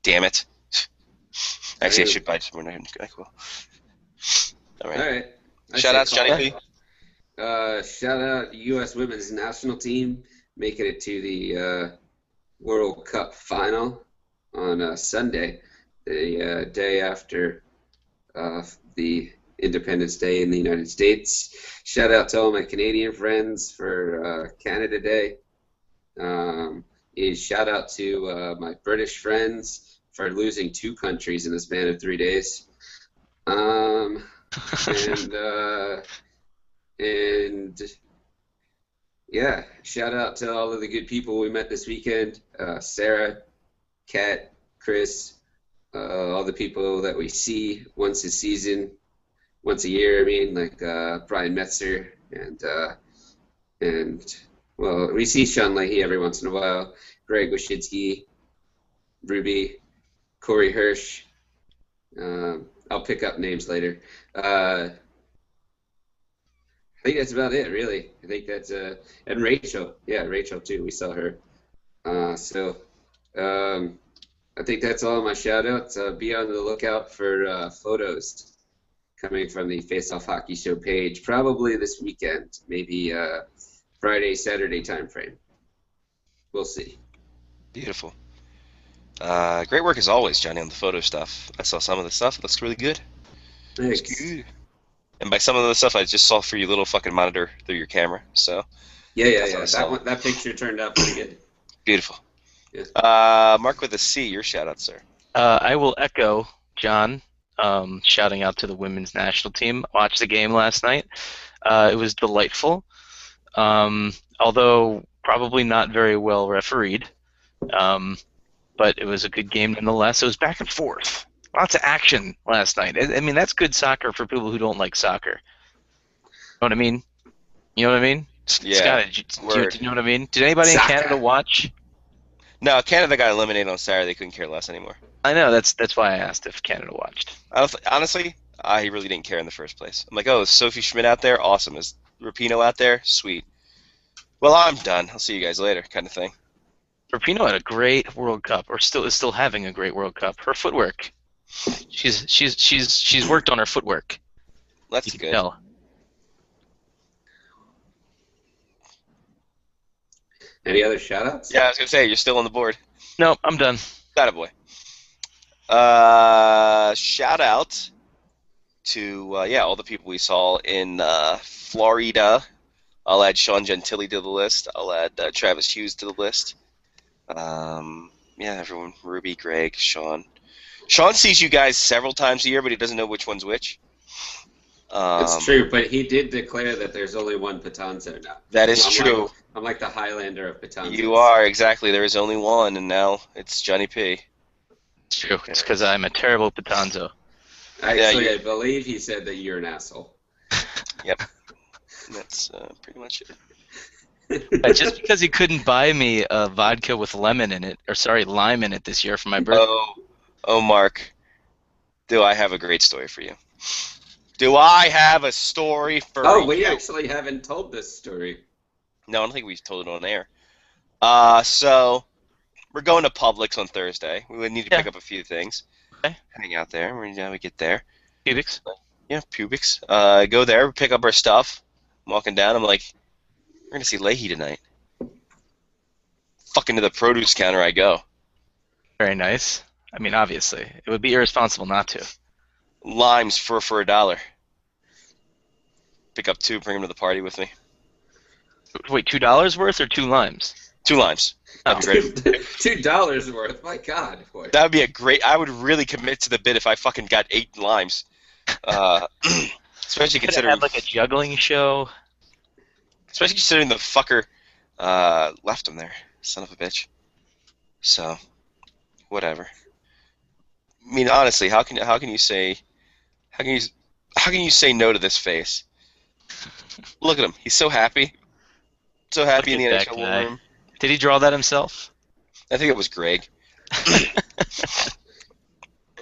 Damn it. Actually, I should buy some more NyQuil. All right. All right. I Shout say outs, call Johnny it. P. Shout out the U.S. women's national team making it to the World Cup final on Sunday, the day after the Independence Day in the United States. Shout out to all my Canadian friends for Canada Day. Shout out to my British friends for losing 2 countries in the span of 3 days. And yeah, shout out to all of the good people we met this weekend. Sarah, Kat, Chris, all the people that we see once a season, once a year. I mean, like Brian Metzer and well, we see Sean Leahy every once in a while. Greg Wyshynski, Ruby, Corey Hirsch. I'll pick up names later. I think that's about it, really. I think that's and Rachel. Yeah, Rachel too. We saw her. So I think that's all my shout outs. Be on the lookout for photos coming from the Face Off Hockey Show page, probably this weekend, maybe Friday, Saturday timeframe. We'll see. Beautiful. Great work as always, Johnny, on the photo stuff. I saw some of the stuff. It looks really good. Thanks. It's good. And by some of the stuff I just saw through your little fucking monitor through your camera. So Yeah. That picture turned out pretty good. beautiful. Yeah. Mark with a C, your shout out, sir. I will echo John, shouting out to the women's national team. Watched the game last night. It was delightful, although probably not very well refereed. But it was a good game nonetheless. It was back and forth. Lots of action last night. I mean, that's good soccer for people who don't like soccer. You know what I mean? You know what I mean? Yeah, Scott, do you know what I mean? Did anybody in Canada watch? No, Canada got eliminated on Saturday. They couldn't care less anymore. I know. That's why I asked if Canada watched. Honestly, I really didn't care in the first place. I'm like, oh, is Sophie Schmidt out there? Awesome. Is Rapinoe out there? Sweet. Well, I'm done. I'll see you guys later, kind of thing. Rapinoe had a great World Cup, or is still having a great World Cup. Her footwork, she's worked on her footwork. That's You can good. tell. Any other shout outs? Yeah, I was gonna say you're still on the board. No, I'm done. Got it, boy. Shout out to all the people we saw in Florida. I'll add Sean Gentili to the list. I'll add Travis Hughes to the list. Everyone. Ruby, Greg, Sean. Sean sees you guys several times a year, but he doesn't know which one's which. It's true, but he did declare that there's only one Patanzo now. That is true. I'm like the Highlander of Patanzo. You are, exactly. There is only one, and now it's Johnny P. It's true. It's because I'm a terrible Patanzo. Actually, I believe he said that you're an asshole. Yep. That's pretty much it. Just because he couldn't buy me a vodka with lime in it this year for my birthday. Oh, Mark. Do I have a great story for you? Do I have a story for you? Oh, we actually haven't told this story. No, I don't think we've told it on air. So we're going to Publix on Thursday. We would need to pick up a few things. Okay. Hang out there. We get there. Cubics. Yeah, Publix. Go there, pick up our stuff. I'm walking down. I'm like, we're going to see Leahy tonight. Fucking to the produce counter I go. Very nice. I mean, obviously. It would be irresponsible not to. Limes for $1. Pick up 2, bring them to the party with me. Wait, $2 worth or 2 limes? 2 limes. That'd be great. $2 worth. My God, boy. That would be a great. I would really commit to the bid if I fucking got 8 limes. Especially Could considering have like a juggling show. Especially considering the fucker left him there, son of a bitch. So, whatever. I mean, honestly, how can you say no to this face? Look at him. He's so happy. So happy in the NHL war room. Did he draw that himself? I think it was Greg.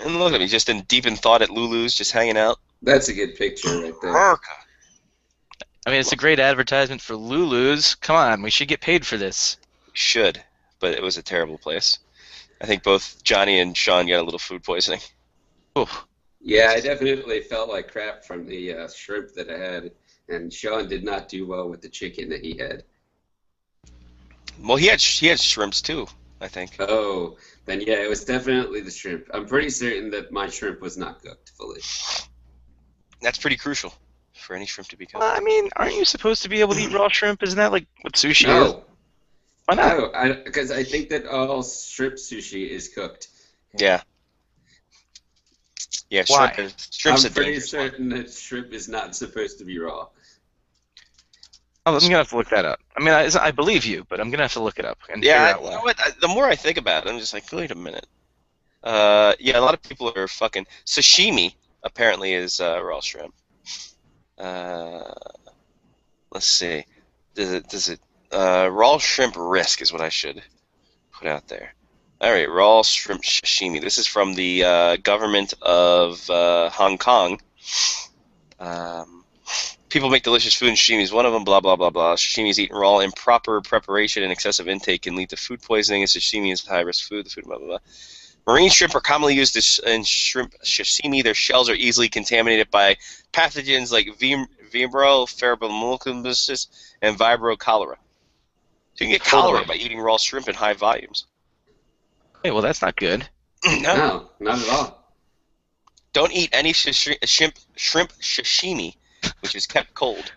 And look at him. He's just deep in thought at Lulu's, just hanging out. That's a good picture right there. America. I mean, it's a great advertisement for Lulu's. Come on, we should get paid for this. Should, but it was a terrible place. I think both Johnny and Sean got a little food poisoning. Ooh. Yeah, I definitely felt like crap from the shrimp that I had, and Sean did not do well with the chicken that he had. Well, he had shrimps too, I think. Oh, then yeah, it was definitely the shrimp. I'm pretty certain that my shrimp was not cooked fully. That's pretty crucial for any shrimp to be cooked. Well, I mean, aren't you supposed to be able to eat raw shrimp? Isn't that like what sushi is? No, Why not? no, because I think that all shrimp sushi is cooked. Yeah. Yeah, Why? shrimp's I'm a pretty dangerous one. certain that shrimp is not supposed to be raw. Oh, I'm gonna have to look that up. I mean, I believe you, but I'm gonna have to look it up and Yeah, figure out you know why. what? The more I think about it, I'm just like, wait a minute. Yeah, a lot of people are fucking sashimi. Apparently, is raw shrimp. Let's see. Does it raw shrimp risk is what I should put out there. All right, raw shrimp sashimi. This is from the government of Hong Kong. People make delicious food, and sashimi is one of them. Blah blah blah blah. Sashimi is eaten raw. Improper preparation and excessive intake can lead to food poisoning. And sashimi is high risk food. The food blah blah blah. Marine shrimp are commonly used in shrimp sashimi. Their shells are easily contaminated by pathogens like Vibrio pharaobolomyces and Vibrio cholera. So you can get cholera by eating raw shrimp in high volumes. Hey, well, that's not good. No. No, not at all. Don't eat any shrimp sashimi, which is kept cold.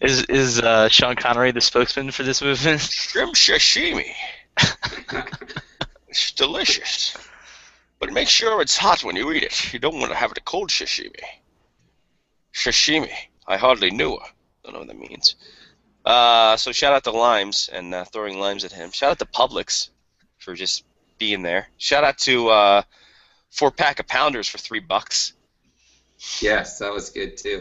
Is Sean Connery the spokesman for this movement? Shrimp sashimi. It's delicious. But make sure it's hot when you eat it. You don't want to have it a cold sashimi. Sashimi. I hardly knew her. Don't know what that means. So shout out to Limes and throwing limes at him. Shout out to Publix for just being there. Shout out to 4-pack of Pounders for $3. Yes, that was good too.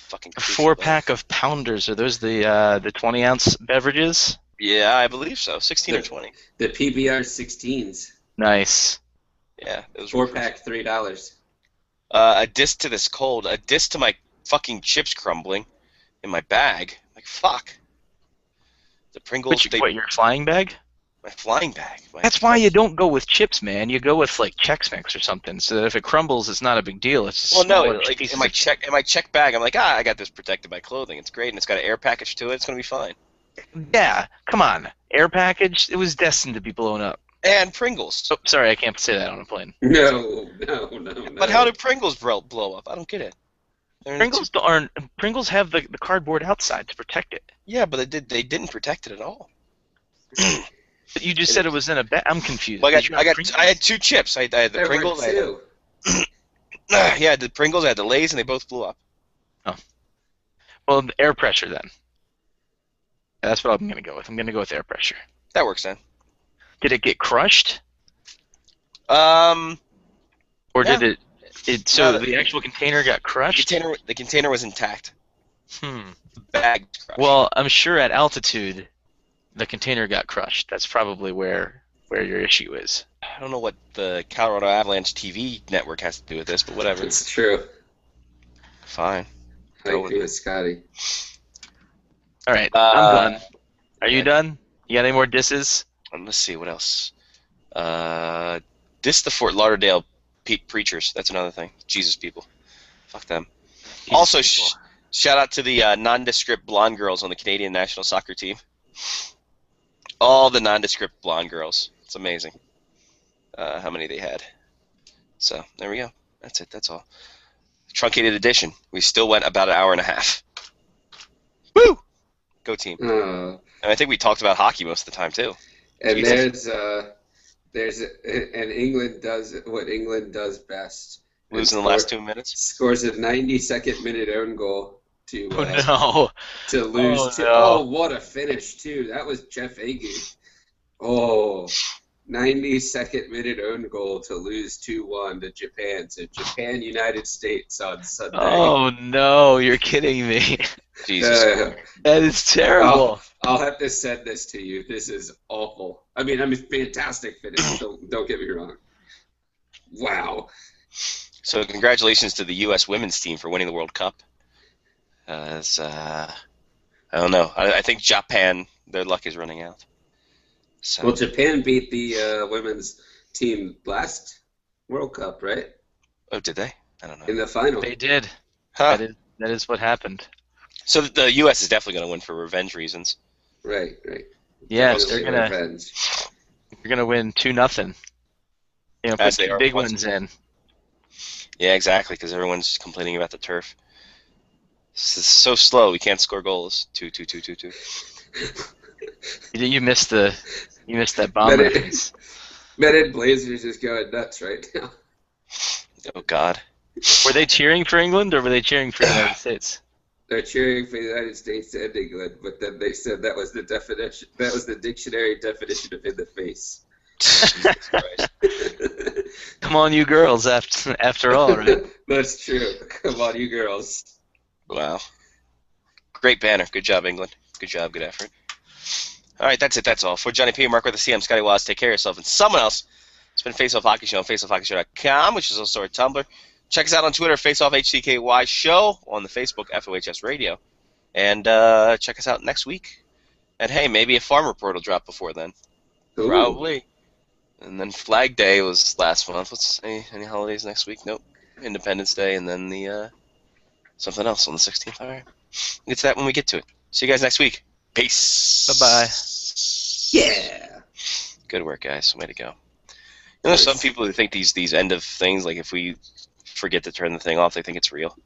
Fucking A 4-pack of Pounders. Are those the 20-ounce beverages? Yeah, I believe so. 16 or 20. The PBR 16s. Nice. Yeah, those 4-pack, $3. A disc to this cold. A disc to my fucking chips crumbling in my bag. Like, fuck. The Pringles. What, your flying bag? My flying bag. That's why you don't go with chips, man. You go with like Chex Mix or something, so that if it crumbles, it's not a big deal. It's just like in my check bag, I'm like, I got this protected by clothing. It's great, and it's got an air package to it. It's gonna be fine. Yeah, come on, air package. It was destined to be blown up. And Pringles. Oh, sorry, I can't say that on a plane. No. But how do Pringles blow up? I don't get it. Pringles have the cardboard outside to protect it. Yeah, but they didn't protect it at all. But you just said it was in a bag. I'm confused. Well, I had two chips. I had the There Pringles. were two. Yeah, the Pringles. I had the Lay's, and they both blew up. Oh. Well, the air pressure then. Yeah, that's what I'm gonna go with. I'm gonna go with air pressure. That works then. Did it get crushed? Or did it? So the actual container got crushed. The container was intact. The bag was crushed. Well, I'm sure at altitude, the container got crushed. That's probably where your issue is. I don't know what the Colorado Avalanche TV network has to do with this, but whatever. It's true. Fine. I agree with Scotty. All right, I'm done. Are you done? You got any more disses? Let's see, what else? Diss the Fort Lauderdale preachers. That's another thing. Jesus people. Fuck them. Also, shout out to the nondescript blonde girls on the Canadian national soccer team. All the nondescript blonde girls. It's amazing how many they had. So, there we go. That's it. That's all. Truncated edition. We still went about an hour and a half. Woo! Go team. And I think we talked about hockey most of the time, too. And and England does what England does best. Lose in the last 2 minutes? Scores a 92nd minute own goal to lose. Oh, what a finish, too. That was Jeff Agu. 92nd minute own goal to lose 2-1 to Japan. So Japan, United States on Sunday. Oh, no, you're kidding me. Jesus. That is terrible. I'll have to send this to you. This is awful. I mean, fantastic finish. Don't get me wrong. Wow. So congratulations to the U.S. women's team for winning the World Cup. I don't know. I think Japan, their luck is running out. So. Well, Japan beat the women's team last World Cup, right? Oh, did they? I don't know. In the final. They did. Huh. That is what happened. So the U.S. is definitely going to win for revenge reasons. Right. Yes, they're gonna win 2-0. Put 2 big ones in. Yeah, exactly, because everyone's complaining about the turf. It's so slow. We can't score goals. 2-2-2-2-2. You missed that bomb reference. Men in Blazers is going nuts right now. Oh God. Were they cheering for England or were they cheering for the United States? They're cheering for the United States and England, but then they said that was the definition. That was the dictionary definition of in the face. Jesus Christ. Come on, you girls! After all, right? That's true. Come on, you girls. Wow. Great banner. Good job, England. Good job. Good effort. All right, that's it. That's all. For Johnny P. Mark with the CM, Scotty Waz, take care of yourself and someone else. It's been Face Off Hockey Show on faceoffhockeyshow.com, which is also our Tumblr. Check us out on Twitter, FaceOffHCKY Show, on the Facebook, FOHS Radio. And check us out next week. And hey, maybe a farm report will drop before then. Ooh. Probably. And then Flag Day was last month. What's any holidays next week? Nope. Independence Day, and then the something else on the 16th. All right. It's that when we get to it. See you guys next week. Peace. Bye-bye. Yeah. Good work, guys. Way to go. You know, some people who think these end of things, like if we forget to turn the thing off, they think it's real.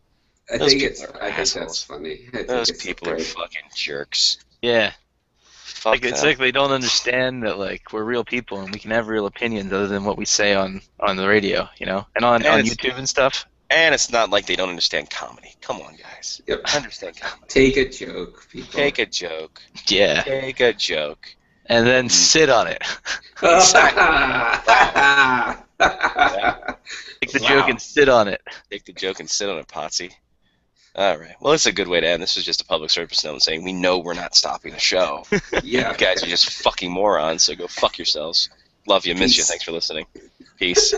I Those think people are that's assholes. funny. I think Those it's people are great. fucking jerks. Yeah. Fuck It's them. like they don't understand that like we're real people and we can have real opinions other than what we say on the radio, you know, and on it's- YouTube and stuff. And it's not like they don't understand comedy. Come on, guys. Yep. Understand comedy. Take a joke, people. Take a joke. Yeah, Take a joke. and then sit on it. Take the joke and sit on it. Take the joke and sit on it, Potsy. All right. Well, it's a good way to end. This was just a public service announcement saying we know we're not stopping the show. Yeah. You guys are just fucking morons, so go fuck yourselves. Love you. Miss you. Peace. Thanks for listening. Peace.